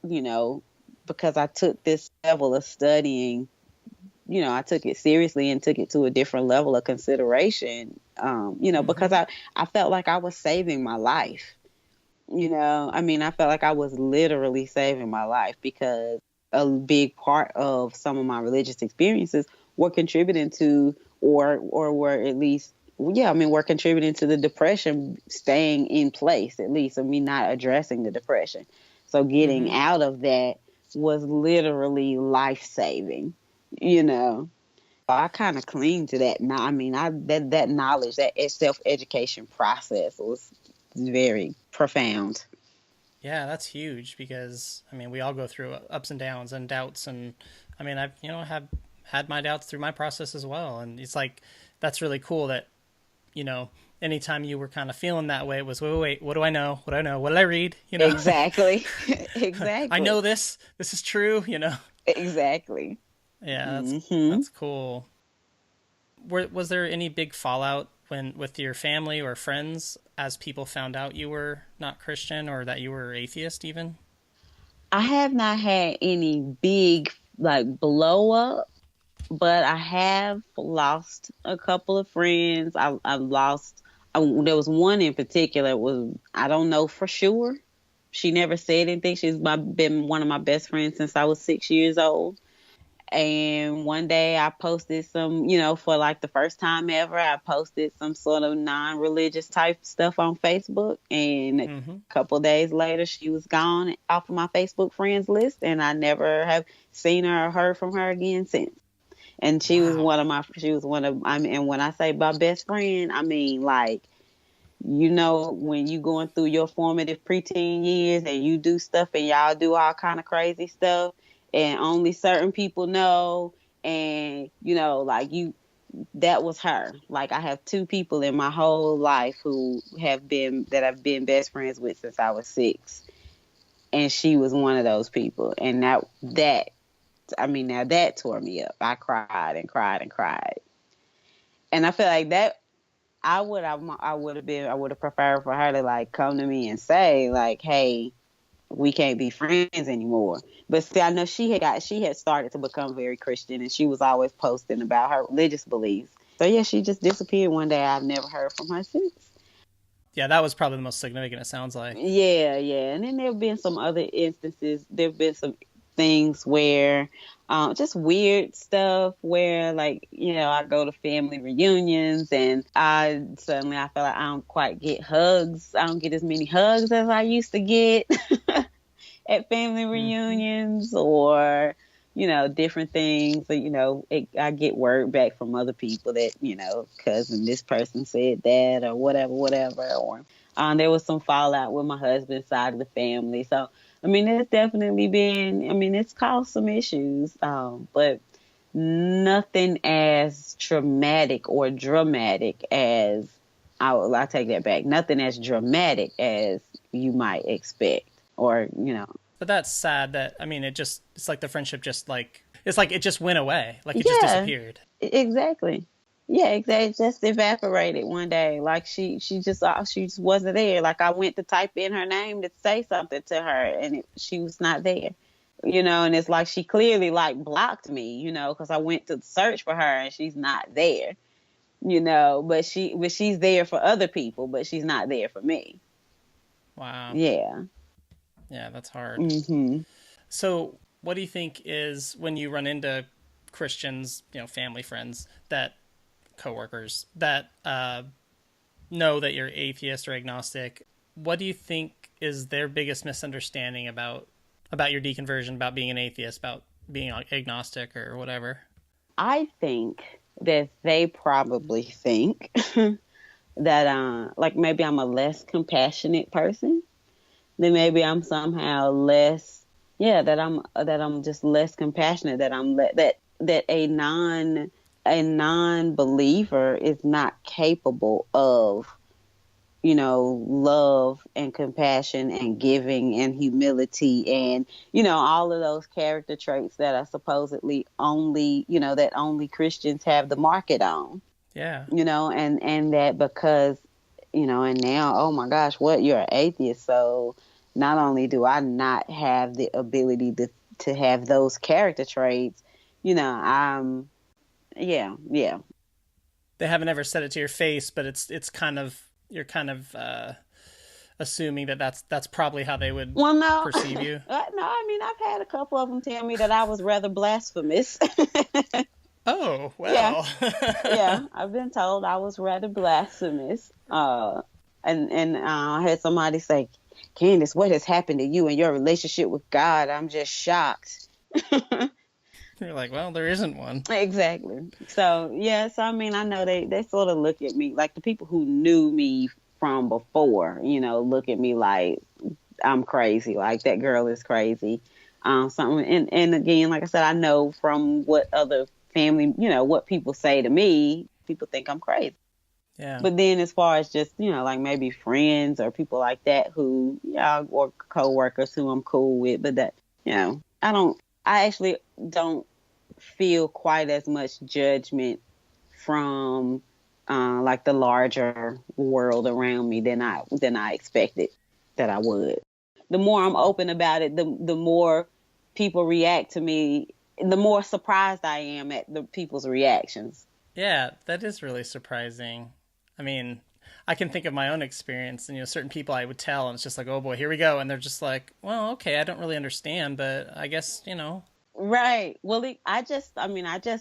because I took this level of studying, I took it seriously and took it to a different level of consideration, because I felt like I was saving my life. I felt like I was literally saving my life because a big part of some of my religious experiences were contributing to, or were at least, were contributing to the depression staying in place, at least, of me not addressing the depression. So getting Mm-hmm. out of that was literally life-saving, I kind of cling to that. Now, that knowledge, that self-education process was very profound. Yeah, that's huge because we all go through ups and downs and doubts, and I've have had my doubts through my process as well, and it's like that's really cool that anytime you were kind of feeling that way, it was wait, what do I know? What do I know? What did I read? Exactly. Exactly. I know this. This is true. Exactly. Yeah, Hmm. that's cool. Was there any big fallout with your family or friends as people found out you were not Christian or that you were atheist even? I have not had any big like blow up, but I have lost a couple of friends. I've lost. There was one in particular. I don't know for sure. She never said anything. Been one of my best friends since I was 6 years old. And one day I posted some, for like the first time ever, I posted some sort of non-religious type stuff on Facebook. And a Mm-hmm. couple of days later, she was gone off of my Facebook friends list. And I never have seen her or heard from her again since. And she was I mean, and when I say my best friend, I mean, like, when you going through your formative preteen years and you do stuff and y'all do all kind of crazy stuff and only certain people know, and that was her. Like, I have two people in my whole life I've been best friends with since I was 6, and she was one of those people. And now that tore me up. I cried and cried and cried, and I feel like that I would have preferred for her to, like, come to me and say, like, hey, we can't be friends anymore. But see, I know she had started to become very Christian, and she was always posting about her religious beliefs. So yeah, she just disappeared one day. I've never heard from her since. Yeah, that was probably the most significant, it sounds like. Yeah. And then there have been some other instances. There have been some things where just weird stuff where, like, I go to family reunions and I feel like I don't quite get hugs. I don't get as many hugs as I used to get at family reunions, or different things. I get word back from other people that cousin, this person said that, or whatever, or there was some fallout with my husband's side of the family. So I mean, it's definitely it's caused some issues, but nothing as traumatic or dramatic as, I take that back, nothing as dramatic as you might expect, or. But that's sad that, it's like the friendship just, like, it's like it just went away. Like, it just disappeared. Exactly. Yeah, exactly. It just evaporated one day. Like, she just wasn't there. Like, I went to type in her name to say something to her, and she was not there. And it's like she clearly, like, blocked me, because I went to search for her and she's not there. But she's there for other people, but she's not there for me. Wow. Yeah. Yeah, that's hard. Mm-hmm. So what do you think is, when you run into Christians, family, friends, coworkers that know that you're atheist or agnostic, what do you think is their biggest misunderstanding about your deconversion, about being an atheist, about being agnostic or whatever? I think that they probably think that like, maybe I'm a less compassionate person. Then maybe I'm somehow less, that I'm just less compassionate, that I'm that a non-believer is not capable of, love and compassion and giving and humility and, all of those character traits that are supposedly only, that only Christians have the market on. Yeah. And that because, and now, oh my gosh, you're an atheist. So not only do I not have the ability to have those character traits, I'm, yeah. They haven't ever said it to your face, but it's kind of, you're kind of assuming that's probably how they would perceive you. No, I've had a couple of them tell me that I was rather blasphemous. Oh, well. Yeah, I've been told I was rather blasphemous. And I had somebody say, Candace, what has happened to you and your relationship with God? I'm just shocked. You're like, well, there isn't one. Exactly. So, yeah, I know they sort of look at me, like the people who knew me from before, look at me like I'm crazy, like that girl is crazy. Something. And again, like I said, I know from what other family, what people say to me, people think I'm crazy. Yeah. But then as far as just, like maybe friends or people like that who, or coworkers who I'm cool with, but that, I actually don't feel quite as much judgment from like the larger world around me than I expected that I would. The more I'm open about it, the more people react to me, the more surprised I am at the people's reactions. Yeah, that is really surprising. I can think of my own experience, and certain people I would tell, and it's just like, oh boy, here we go, and they're just like, well, okay, I don't really understand, but I guess Right. Well, I just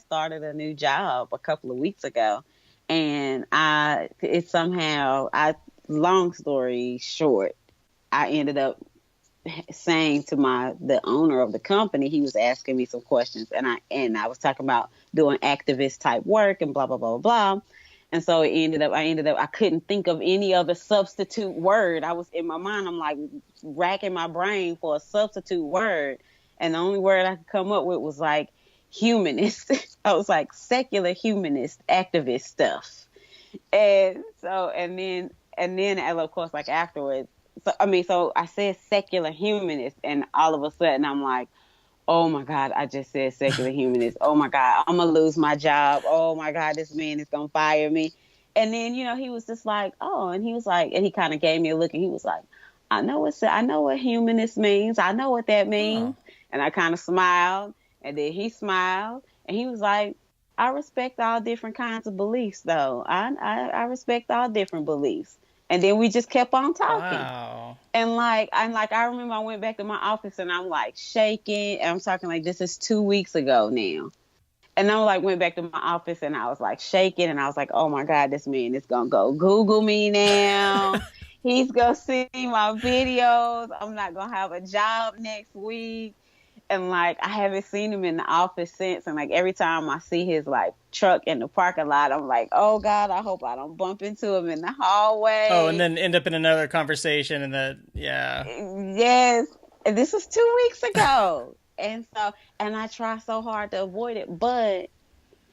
started a new job a couple of weeks ago, and long story short, I ended up saying to the owner of the company, he was asking me some questions, and I was talking about doing activist type work and blah blah blah blah. And so I ended up I couldn't think of any other substitute word. I was in my mind, I'm like racking my brain for a substitute word, and the only word I could come up with was like humanist. I was like secular humanist activist stuff. And so and then of course like afterwards, so I said secular humanist, and all of a sudden I'm like, oh my God, I just said secular humanist. Oh my God, I'm gonna lose my job. Oh my God, this man is gonna fire me. And then, he was just like, oh, and he was like, and he kind of gave me a look, and he was like, I know what humanist means. I know what that means. Oh. And I kind of smiled, and then he smiled, and he was like, I respect all different kinds of beliefs, though. I respect all different beliefs. And then we just kept on talking. Wow. And I remember I went back to my office, and I'm like shaking. And I'm talking like this is 2 weeks ago now. And I went back to my office, and I was like shaking, and I was like, oh my God, this man is going to go Google me now. He's going to see my videos. I'm not going to have a job next week. And I haven't seen him in the office since. And every time I see his truck in the parking lot, I'm like, oh God, I hope I don't bump into him in the hallway. Oh, and then end up in another conversation, and yeah. Yes. And this was 2 weeks ago. And I try so hard to avoid it, but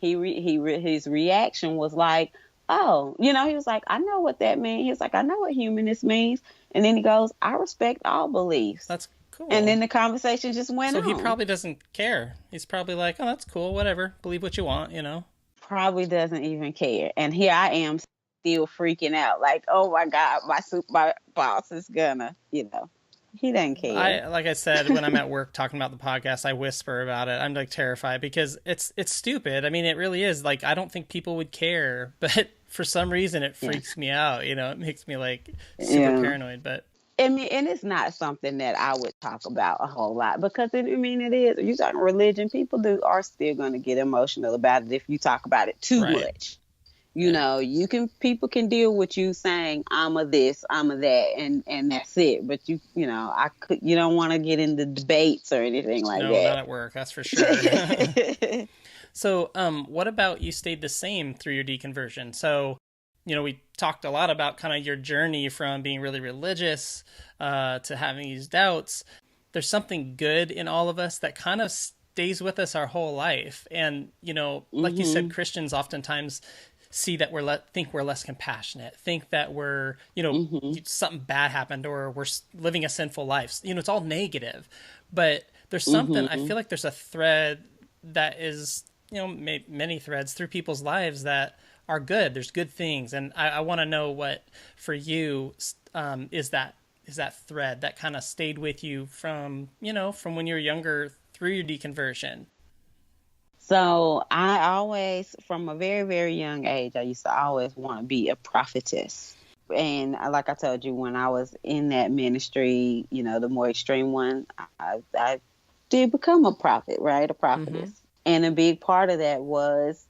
his reaction was like, oh, he was like, I know what that means. He was like, I know what humanist means. And then he goes, I respect all beliefs. That's cool. And then the conversation just went on. So he probably doesn't care. He's probably like, oh, that's cool, whatever. Believe what you want, Probably doesn't even care. And here I am still freaking out. Like, oh my God, my boss is gonna, he doesn't care. Like I said, when I'm at work talking about the podcast, I whisper about it. I'm terrified because it's stupid. I mean, it really is. I don't think people would care, but for some reason it freaks me out. It makes me super paranoid, but. I mean, and it's not something that I would talk about a whole lot because it is. You talking religion, people are still going to get emotional about it if you talk about it too much. People can deal with you saying I'm a this, I'm a that, and that's it. But you don't want to get into debates or anything like that. No, not at work, that's for sure. So, what about you stayed the same through your deconversion? So, we talked a lot about kind of your journey from being really religious to having these doubts. There's something good in all of us that kind of stays with us our whole life. And, like you said, Christians oftentimes see that think we're less compassionate, think that we're, something bad happened or we're living a sinful life. It's all negative. But there's something, I feel like there's a thread that is, many threads through people's lives that are good. There's good things. And I want to know what for you is that thread that kind of stayed with you from when you were younger through your deconversion. So I always, from a very, very young age, I used to always want to be a prophetess. And like I told you, when I was in that ministry, the more extreme one, I did become a prophet, right? A prophetess. And a big part of that was,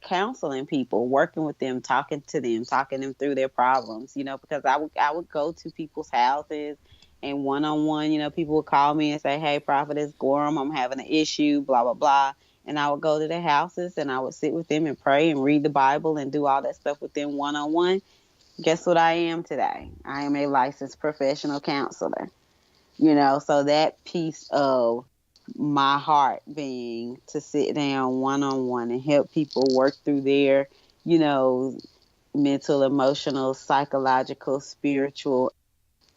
counseling people, working with them, talking them through their problems, because I would go to people's houses and one-on-one, people would call me and say, hey, Prophetess Gorham, I'm having an issue, blah, blah, blah. And I would go to their houses and I would sit with them and pray and read the Bible and do all that stuff with them one-on-one. Guess what I am today? I am a licensed professional counselor. So that piece of my heart being to sit down one-on-one and help people work through their, mental, emotional, psychological, spiritual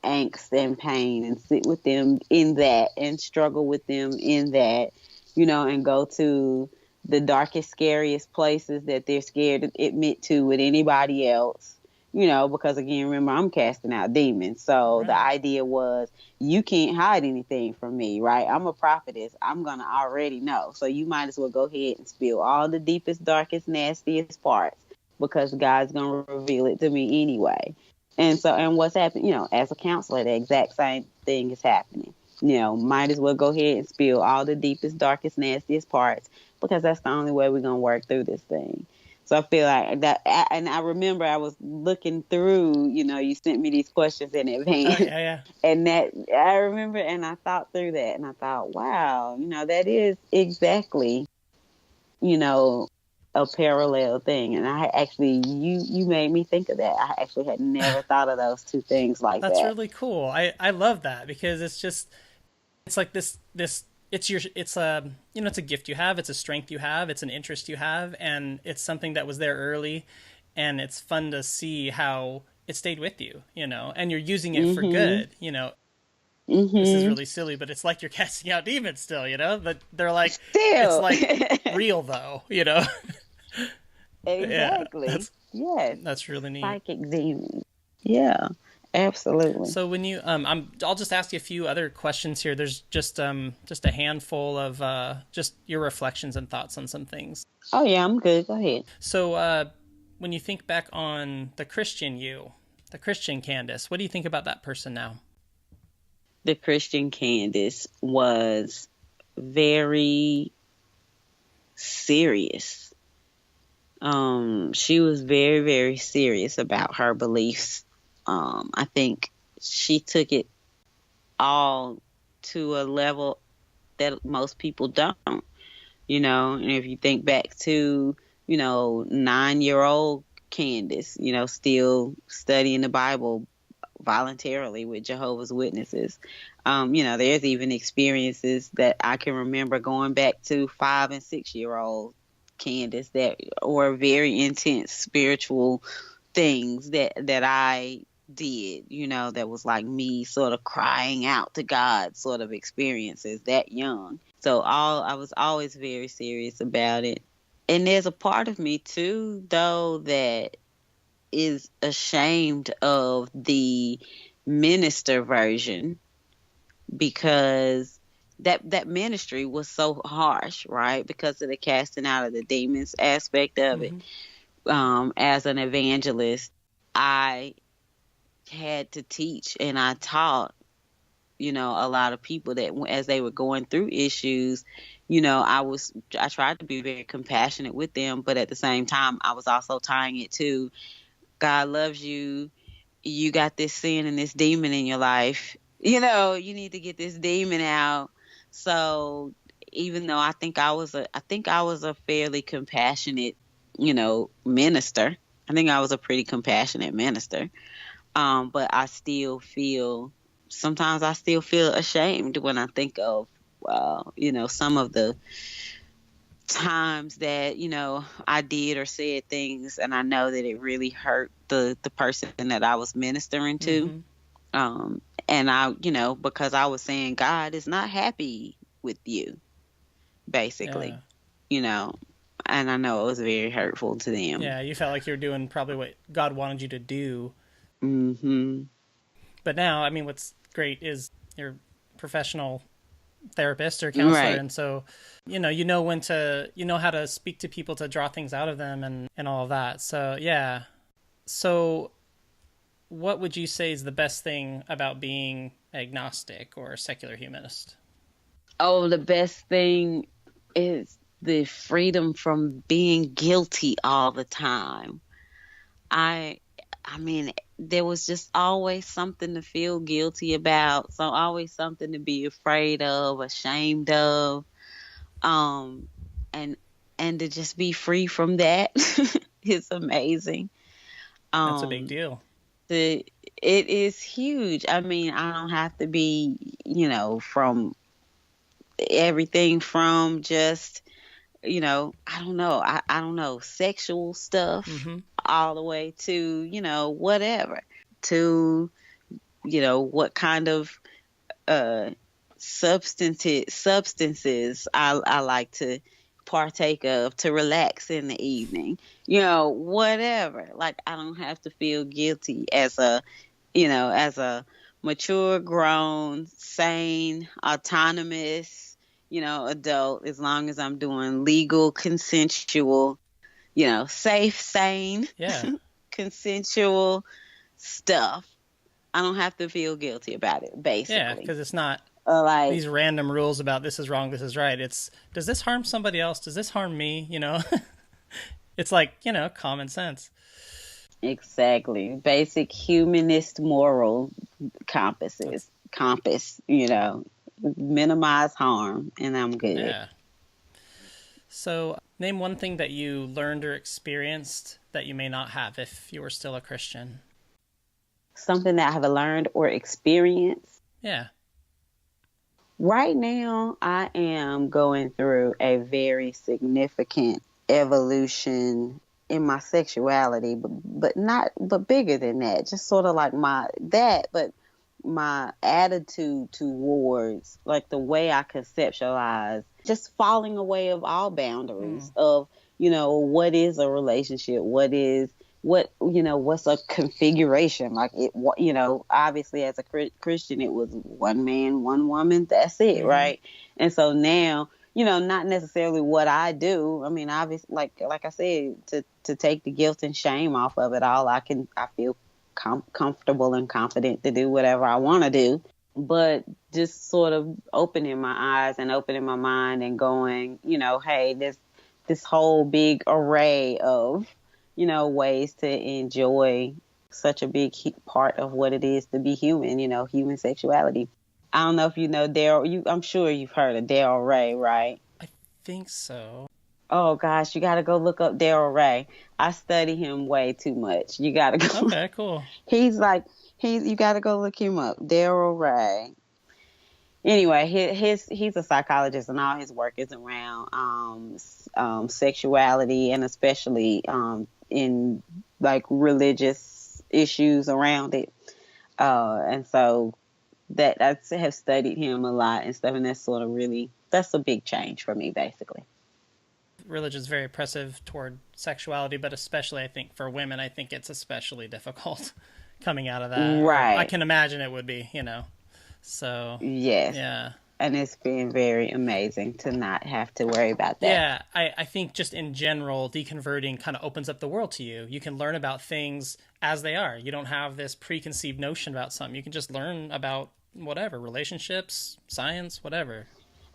angst and pain, and sit with them in that and struggle with them in that, and go to the darkest, scariest places that they're scared to admit to with anybody else. Because again, remember, I'm casting out demons. So The idea was you can't hide anything from me, right? I'm a prophetess. I'm going to already know. So you might as well go ahead and spill all the deepest, darkest, nastiest parts because God's going to reveal it to me anyway. And what's happening, as a counselor, the exact same thing is happening. Might as well go ahead and spill all the deepest, darkest, nastiest parts because that's the only way we're going to work through this thing. So I feel like that, and I remember I was looking through, you sent me these questions in advance. Oh, yeah. And that, I remember, and I thought through that, and I thought, wow, that is exactly, a parallel thing. And I actually, you made me think of that. I actually had never thought of those two things like that. That's really cool. I love that, because it's like this it's a it's a gift you have, it's a strength you have, it's an interest you have, and it's something that was there early, and it's fun to see how it stayed with you, and you're using it for good, This is really silly, but it's like you're casting out demons still, but they're like, it's like real though, Exactly. Yeah, that's really neat. Psychic demons. Yeah. Absolutely. So when you, I'll just ask you a few other questions here. There's just a handful of just your reflections and thoughts on some things. Oh yeah, I'm good. Go ahead. So when you think back on the Christian Candace, what do you think about that person now? The Christian Candace was very serious. She was very, very serious about her beliefs. I think she took it all to a level that most people don't, and if you think back to, 9-year-old Candace, still studying the Bible voluntarily with Jehovah's Witnesses. There's even experiences that I can remember going back to 5 and 6-year-old Candace that were very intense spiritual things that I did, that was like me sort of crying out to God sort of experiences that young. So I was always very serious about it. And there's a part of me too, though, that is ashamed of the minister version, because that ministry was so harsh, right? Because of the casting out of the demons aspect of it. As an evangelist, I had to teach, and I taught, a lot of people that as they were going through issues, I tried to be very compassionate with them, but at the same time, I was also tying it to God loves you. You got this sin and this demon in your life. You need to get this demon out. So even though I think I was a fairly compassionate, minister. I think I was a pretty compassionate minister. But sometimes I still feel ashamed when I think of, some of the times that, I did or said things, and I know that it really hurt the person that I was ministering to. And I, because I was saying God is not happy with you, basically, and I know it was very hurtful to them. Yeah, you felt like you were doing probably what God wanted you to do. But now, what's great is you're a professional therapist or counselor, right. And so, you know when to, how to speak to people to draw things out of them and all of that. So, yeah. So what would you say is the best thing about being agnostic or a secular humanist? Oh, the best thing is the freedom from being guilty all the time. There was just always something to feel guilty about. So always something to be afraid of, ashamed of. And to just be free from that is amazing. That's a big deal. It is huge. I don't have to be, from everything from just, I don't know, sexual stuff, all the way to, whatever, to, what kind of substances I like to partake of to relax in the evening, whatever. Like, I don't have to feel guilty as a mature, grown, sane, autonomous, adult, as long as I'm doing legal, consensual, safe, sane, consensual stuff. I don't have to feel guilty about it, basically. Yeah, because it's not these random rules about this is wrong, this is right. It's, does this harm somebody else? Does this harm me? It's like, common sense. Exactly. Basic humanist moral compass, minimize harm, and I'm good. Yeah. So, name one thing that you learned or experienced that you may not have if you were still a Christian. Something that I have learned or experienced. Yeah. Right now, I am going through a very significant evolution in my sexuality, but bigger than that. Just sort of like my attitude towards, like, the way I conceptualize, just falling away of all boundaries of, what is a relationship, what's a configuration, like, obviously as a Christian, it was one man, one woman, that's it, right? And so now, not necessarily what I do. I mean, obviously, like I said, to take the guilt and shame off of it all, I feel comfortable and confident to do whatever I want to do, but just sort of opening my eyes and opening my mind and going, hey, this whole big array of, ways to enjoy such a big part of what it is to be human, human sexuality. I don't know if you know Daryl. I'm sure you've heard of Daryl Ray, right? I think so. Oh gosh, you got to go look up Daryl Ray. I study him way too much. You got to go. Okay, cool. You got to go look him up. Daryl Ray. Anyway, he's a psychologist, and all his work is around sexuality, and especially in, like, religious issues around it. And so that I have studied him a lot and stuff, and that's a big change for me, basically. Religion is very oppressive toward sexuality, but especially, I think, for women, I think it's especially difficult coming out of that. Right. I can imagine it would be, So, yes. Yeah. And it's been very amazing to not have to worry about that. Yeah, I think just in general, deconverting kind of opens up the world to you. You can learn about things as they are. You don't have this preconceived notion about something. You can just learn about whatever, relationships, science, whatever.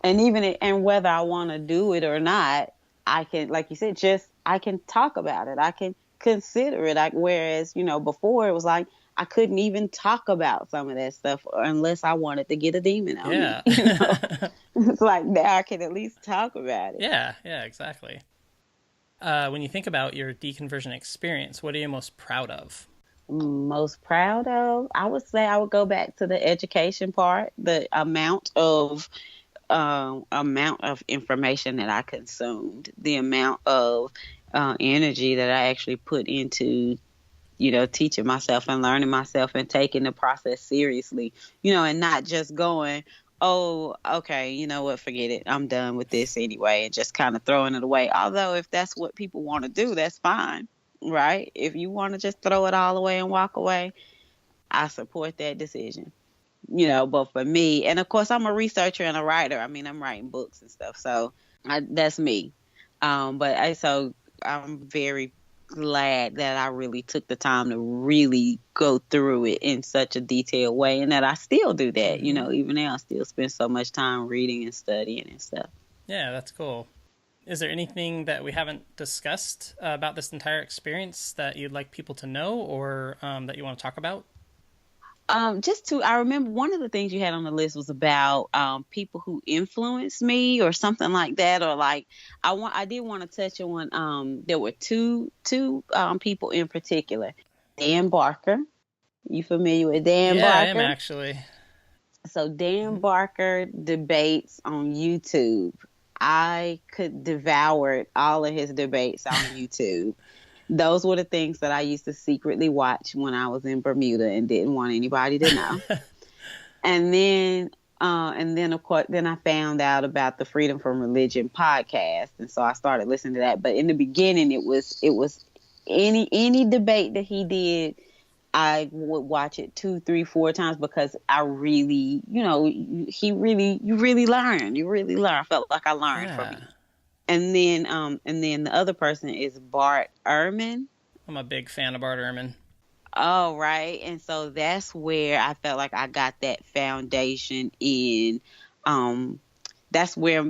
And whether I want to do it or not, I can, like you said, I can talk about it. I can consider it. Whereas, before it was like, I couldn't even talk about some of that stuff unless I wanted to get a demon on me. It's like, now I can at least talk about it. Yeah, exactly. When you think about your deconversion experience, what are you most proud of? Most proud of? I would say I would go back to the education part, the amount of information that I consumed, the amount of energy that I actually put into, teaching myself and learning myself and taking the process seriously, and not just going, oh, okay, you know what, forget it, I'm done with this anyway, and just kind of throwing it away. Although if that's what people want to do, that's fine, right? If you want to just throw it all away and walk away, I support that decision. But for me, and of course, I'm a researcher and a writer. I mean, I'm writing books and stuff, so that's me. So I'm very glad that I really took the time to really go through it in such a detailed way, and that I still do that. Even now, I still spend so much time reading and studying and stuff. Yeah, that's cool. Is there anything that we haven't discussed about this entire experience that you'd like people to know, or that you want to talk about? I remember one of the things you had on the list was about people who influenced me or something like that, or like I did want to touch on there were two people in particular. Dan Barker. You familiar with Dan Barker? Yeah, I am actually. So Dan Barker debates on YouTube. I could devour all of his debates on YouTube. Those were the things that I used to secretly watch when I was in Bermuda and didn't want anybody to know. And then of course, then I found out about the Freedom from Religion podcast, and so I started listening to that. But in the beginning, it was any debate that he did, I would watch it 2, 3, 4 times, because I really, you really learn. I felt like I learned from him. And then the other person is Bart Ehrman. I'm a big fan of Bart Ehrman. Oh, right. And so that's where I felt like I got that foundation in. That's where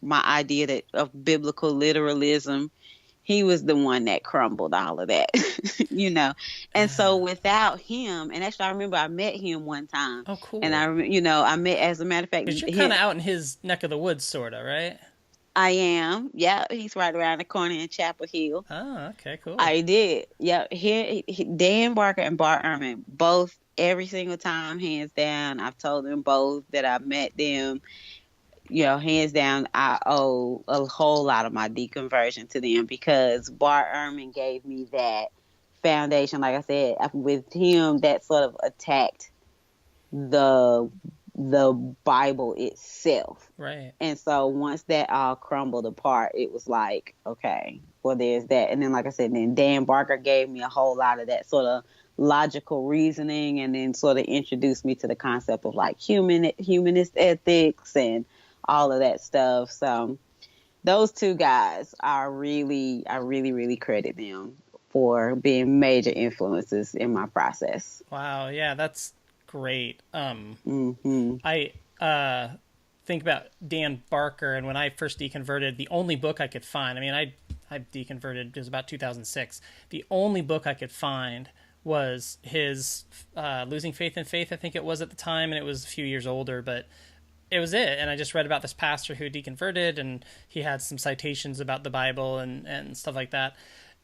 my idea of biblical literalism he was the one that crumbled all of that, And so without him, and actually I remember I met him one time. Oh, cool. And I met, as a matter of fact, because you're kind of out in his neck of the woods, sort of, right? I am. Yeah, he's right around the corner in Chapel Hill. Oh, okay, cool. I did. Yeah, Dan Barker and Bart Ehrman, both, every single time, hands down. I've told them both that I've met them. Hands down, I owe a whole lot of my deconversion to them, because Bart Ehrman gave me that foundation. Like I said, with him, that sort of attacked the Bible itself. Right. And so once that all crumbled apart, it was like, okay, well, there's that. And then, like I said, then Dan Barker gave me a whole lot of that sort of logical reasoning, and then sort of introduced me to the concept of like humanist ethics and all of that stuff. So those two guys I really credit them for being major influences in my process. Wow. Yeah, that's great. Mm-hmm. I think about Dan Barker, and when I first deconverted, the only book I could find, I deconverted, it was about 2006. The only book I could find was his Losing Faith in Faith, I think it was at the time, and it was a few years older, but it was it. And I just read about this pastor who deconverted, and he had some citations about the Bible and stuff like that.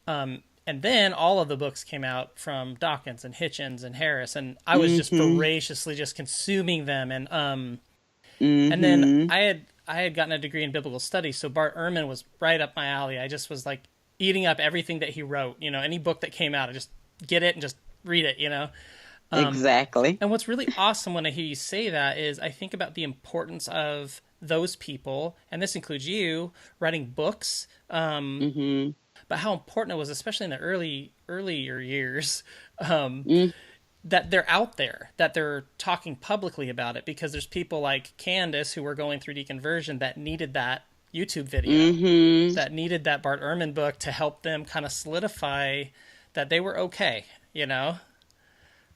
And then all of the books came out from Dawkins and Hitchens and Harris, and I was just voraciously just consuming them. And and then I had gotten a degree in biblical studies, so Bart Ehrman was right up my alley. I just was like eating up everything that he wrote. Any book that came out, I just get it and just read it. Exactly. And what's really awesome when I hear you say that is I think about the importance of those people, and this includes you, writing books, but how important it was, especially in the earlier years, that they're out there, that they're talking publicly about it, because there's people like Candace who were going through deconversion that needed that YouTube video, that needed that Bart Ehrman book to help them kind of solidify that they were okay,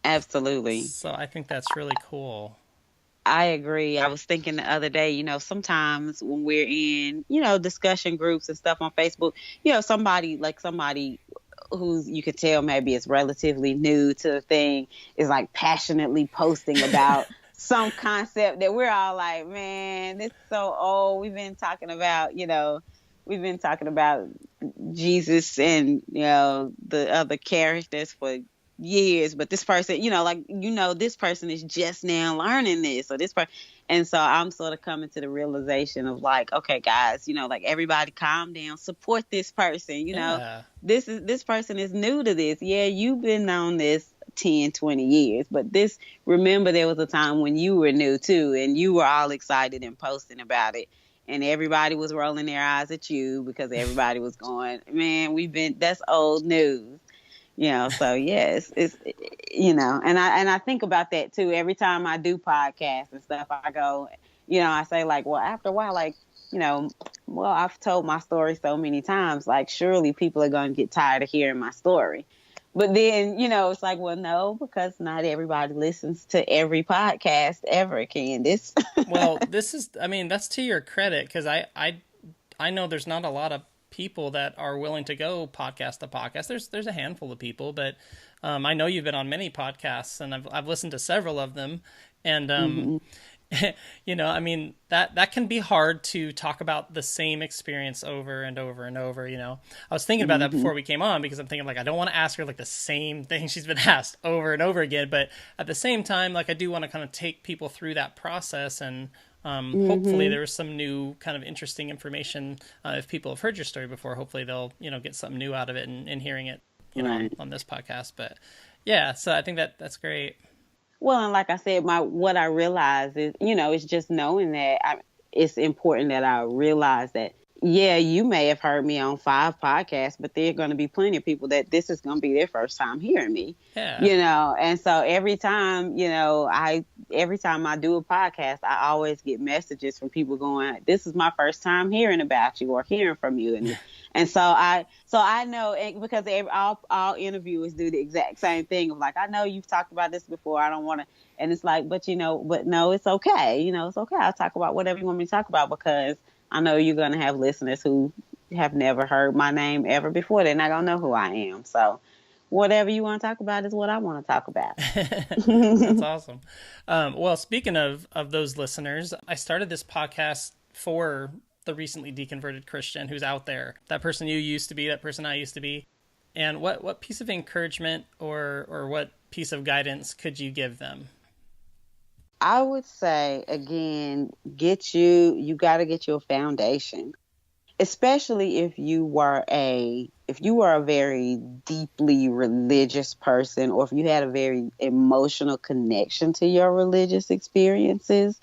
Absolutely. So I think that's really cool. I agree. I was thinking the other day, sometimes when we're in, discussion groups and stuff on Facebook, somebody who's, you could tell maybe is relatively new to the thing, is like passionately posting about some concept that we're all like, man, this is so old. We've been talking about Jesus and, the other characters for years, but this person, this person is just now learning this, or this person. And so I'm sort of coming to the realization of like, okay, guys, everybody calm down, support this person, this person is new to this. Yeah, you've been on this 10, 20 years, but remember there was a time when you were new too, and you were all excited and posting about it, and everybody was rolling their eyes at you because everybody was going, man, that's old news. So yes, it's, and I think about that too. Every time I do podcasts and stuff, I go, I say like, well, after a while, like, I've told my story so many times, like, surely people are going to get tired of hearing my story. But then, it's like, well, no, because not everybody listens to every podcast ever, Candace. Well, that's to your credit, because I know there's not a lot of people that are willing to go podcast to podcast. There's a handful of people, but I know you've been on many podcasts, and I've listened to several of them, and that can be hard to talk about the same experience over and over and over. I was thinking about that before we came on, because I'm thinking like, I don't want to ask her like the same thing she's been asked over and over again, but at the same time, like, I do want to kind of take people through that process, and hopefully there was some new kind of interesting information. If people have heard your story before, hopefully they'll, get something new out of it in hearing it, on this podcast. But yeah, so I think that's great. Well, and like I said, what I realize is, it's just knowing that it's important that I realize that, yeah, you may have heard me on 5 podcasts, but there are going to be plenty of people that this is going to be their first time hearing me. Yeah. And so every time I do a podcast, I always get messages from people going, this is my first time hearing about you or hearing from you. And so I know, because all interviewers do the exact same thing of like, I know you've talked about this before. I don't want to. And it's like, but no, it's okay. It's okay. I'll talk about whatever you want me to talk about, because I know you're going to have listeners who, have never heard my name ever before, they're not going to know who I am. So whatever you want to talk about is what I want to talk about. That's awesome. Well, speaking of those listeners, I started this podcast for the recently deconverted Christian who's out there. That person you used to be, that person I used to be. And what piece of encouragement or what piece of guidance could you give them? I would say, again, you got to get you a foundation, especially if you were a very deeply religious person, or if you had a very emotional connection to your religious experiences,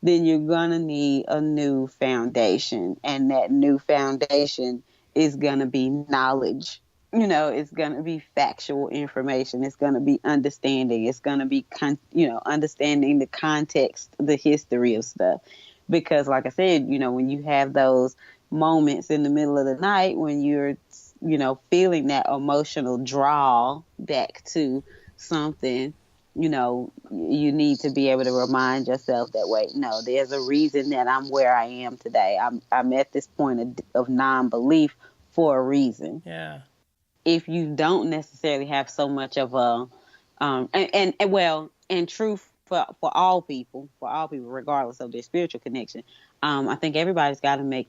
then you're going to need a new foundation. And that new foundation is going to be knowledge. It's going to be factual information. It's going to be understanding. It's going to be, understanding the context, the history of stuff. Because like I said, when you have those moments in the middle of the night when you're, feeling that emotional draw back to something, you need to be able to remind yourself that, wait, no, there's a reason that I'm where I am today. I'm at this point of non-belief for a reason. Yeah. If you don't necessarily have so much of a, in truth, for all people, regardless of their spiritual connection, I think everybody's got to make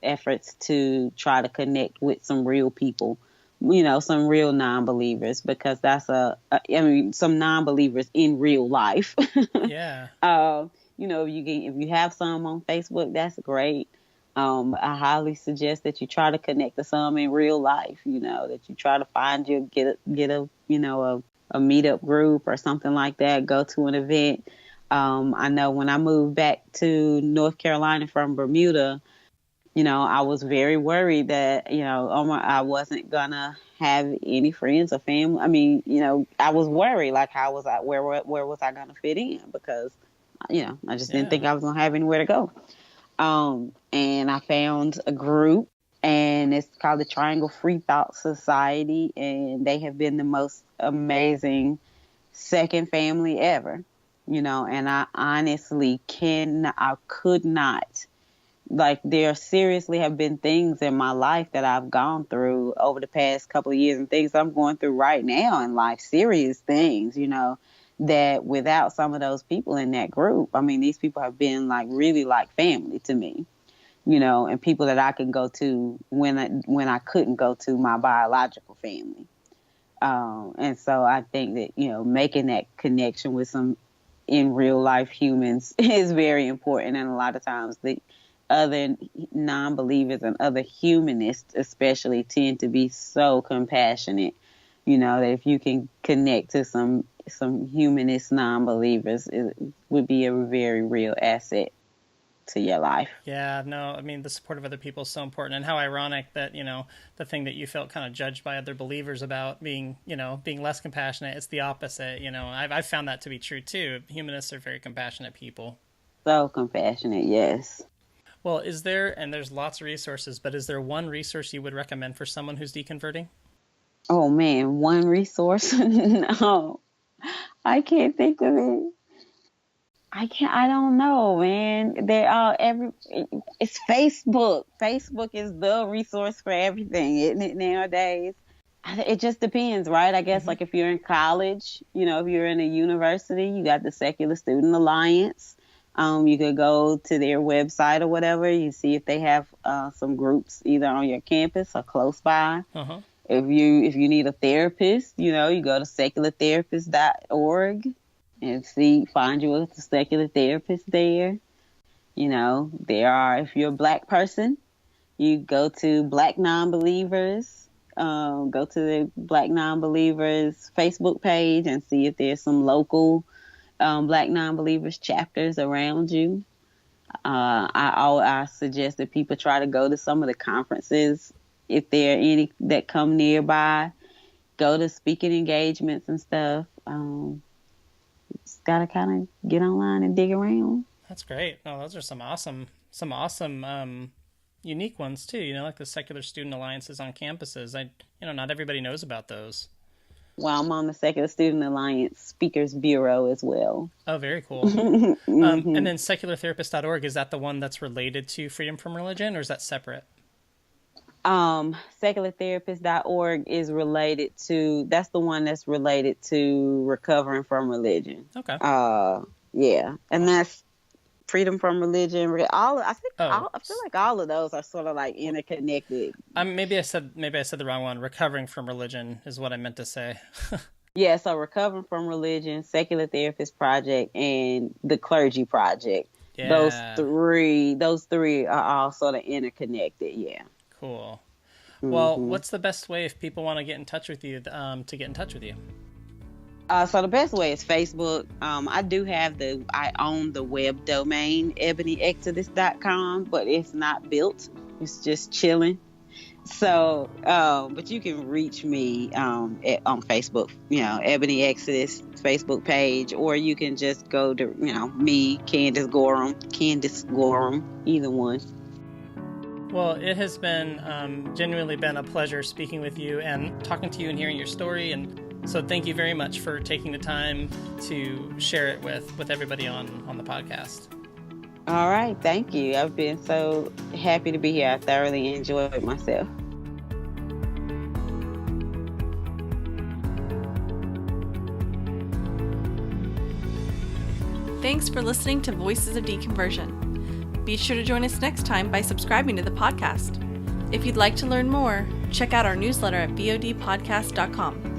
efforts to try to connect with some real people, some real non-believers, because that's some non-believers in real life. Yeah. If you have some on Facebook, that's great. I highly suggest that you try to connect to some in real life, that you try to find get a meetup group or something like that, go to an event. I know when I moved back to North Carolina from Bermuda, I was very worried that, I wasn't gonna have any friends or family. I mean, I was worried, like, where was I gonna fit in? Because, I just didn't think I was gonna have anywhere to go. And I found a group, and it's called the Triangle Free Thought Society, and they have been the most amazing second family ever, and I honestly could not, like, there seriously have been things in my life that I've gone through over the past couple of years, and things I'm going through right now in life, serious things, that without some of those people in that group, I mean, these people have been like really like family to me, and people that I can go to when I couldn't go to my biological family. And so I think that, making that connection with some in real life humans is very important. And a lot of times the other non-believers and other humanists especially tend to be so compassionate, that if you can connect to some humanist non-believers, it would be a very real asset to your life. Yeah, no, I mean, the support of other people is so important. And how ironic that, the thing that you felt kind of judged by other believers about being less compassionate, it's the opposite. I've found that to be true too. Humanists are very compassionate people. So compassionate, yes. Well, there's lots of resources, but is there one resource you would recommend for someone who's deconverting? Oh man, one resource? No, I can't think of it. I don't know, man. It's Facebook. Facebook is the resource for everything, isn't it, nowadays? It just depends, right? I guess, mm-hmm. Like if you're in college, if you're in a university, you got the Secular Student Alliance. You could go to their website or whatever. You see if they have some groups either on your campus or close by. Uh-huh. If you need a therapist, you go to seculartherapist.org and find you a secular therapist there. If you're a Black person, you go to Black Nonbelievers. Go to the Black Nonbelievers Facebook page and see if there's some local Black Nonbelievers chapters around you. I suggest that people try to go to some of the conferences if there are any that come nearby. Go to speaking engagements and stuff. Just gotta kind of get online and dig around. That's great. No, those are some awesome unique ones too. Like the Secular Student Alliances on campuses. Not everybody knows about those. Well, I'm on the Secular Student Alliance Speakers Bureau as well. Oh, very cool. Mm-hmm. And then seculartherapist.org, is that the one that's related to freedom from religion, or is that separate? Seculartherapist.org is related to, that's the one that's related to recovering from religion. Okay. Yeah. And that's freedom from religion. I feel like all of those are sort of like interconnected. Maybe I said the wrong one. Recovering from religion is what I meant to say. Yeah. So recovering from religion, Secular Therapist Project, and the Clergy Project. Yeah. Those three are all sort of interconnected. Yeah. Cool. Well, what's the best way if people want to get in touch with you, to get in touch with you? So the best way is Facebook. I own the web domain, ebonyexodus.com, but it's not built. It's just chilling. So, but you can reach me on Facebook, Ebony Exodus Facebook page, or you can just go to, me, Candace Gorham, either one. Well, it has been genuinely been a pleasure speaking with you and talking to you and hearing your story. And so thank you very much for taking the time to share it with everybody on the podcast. All right. Thank you. I've been so happy to be here. I thoroughly enjoyed myself. Thanks for listening to Voices of Deconversion. Be sure to join us next time by subscribing to the podcast. If you'd like to learn more, check out our newsletter at vodpodcast.com.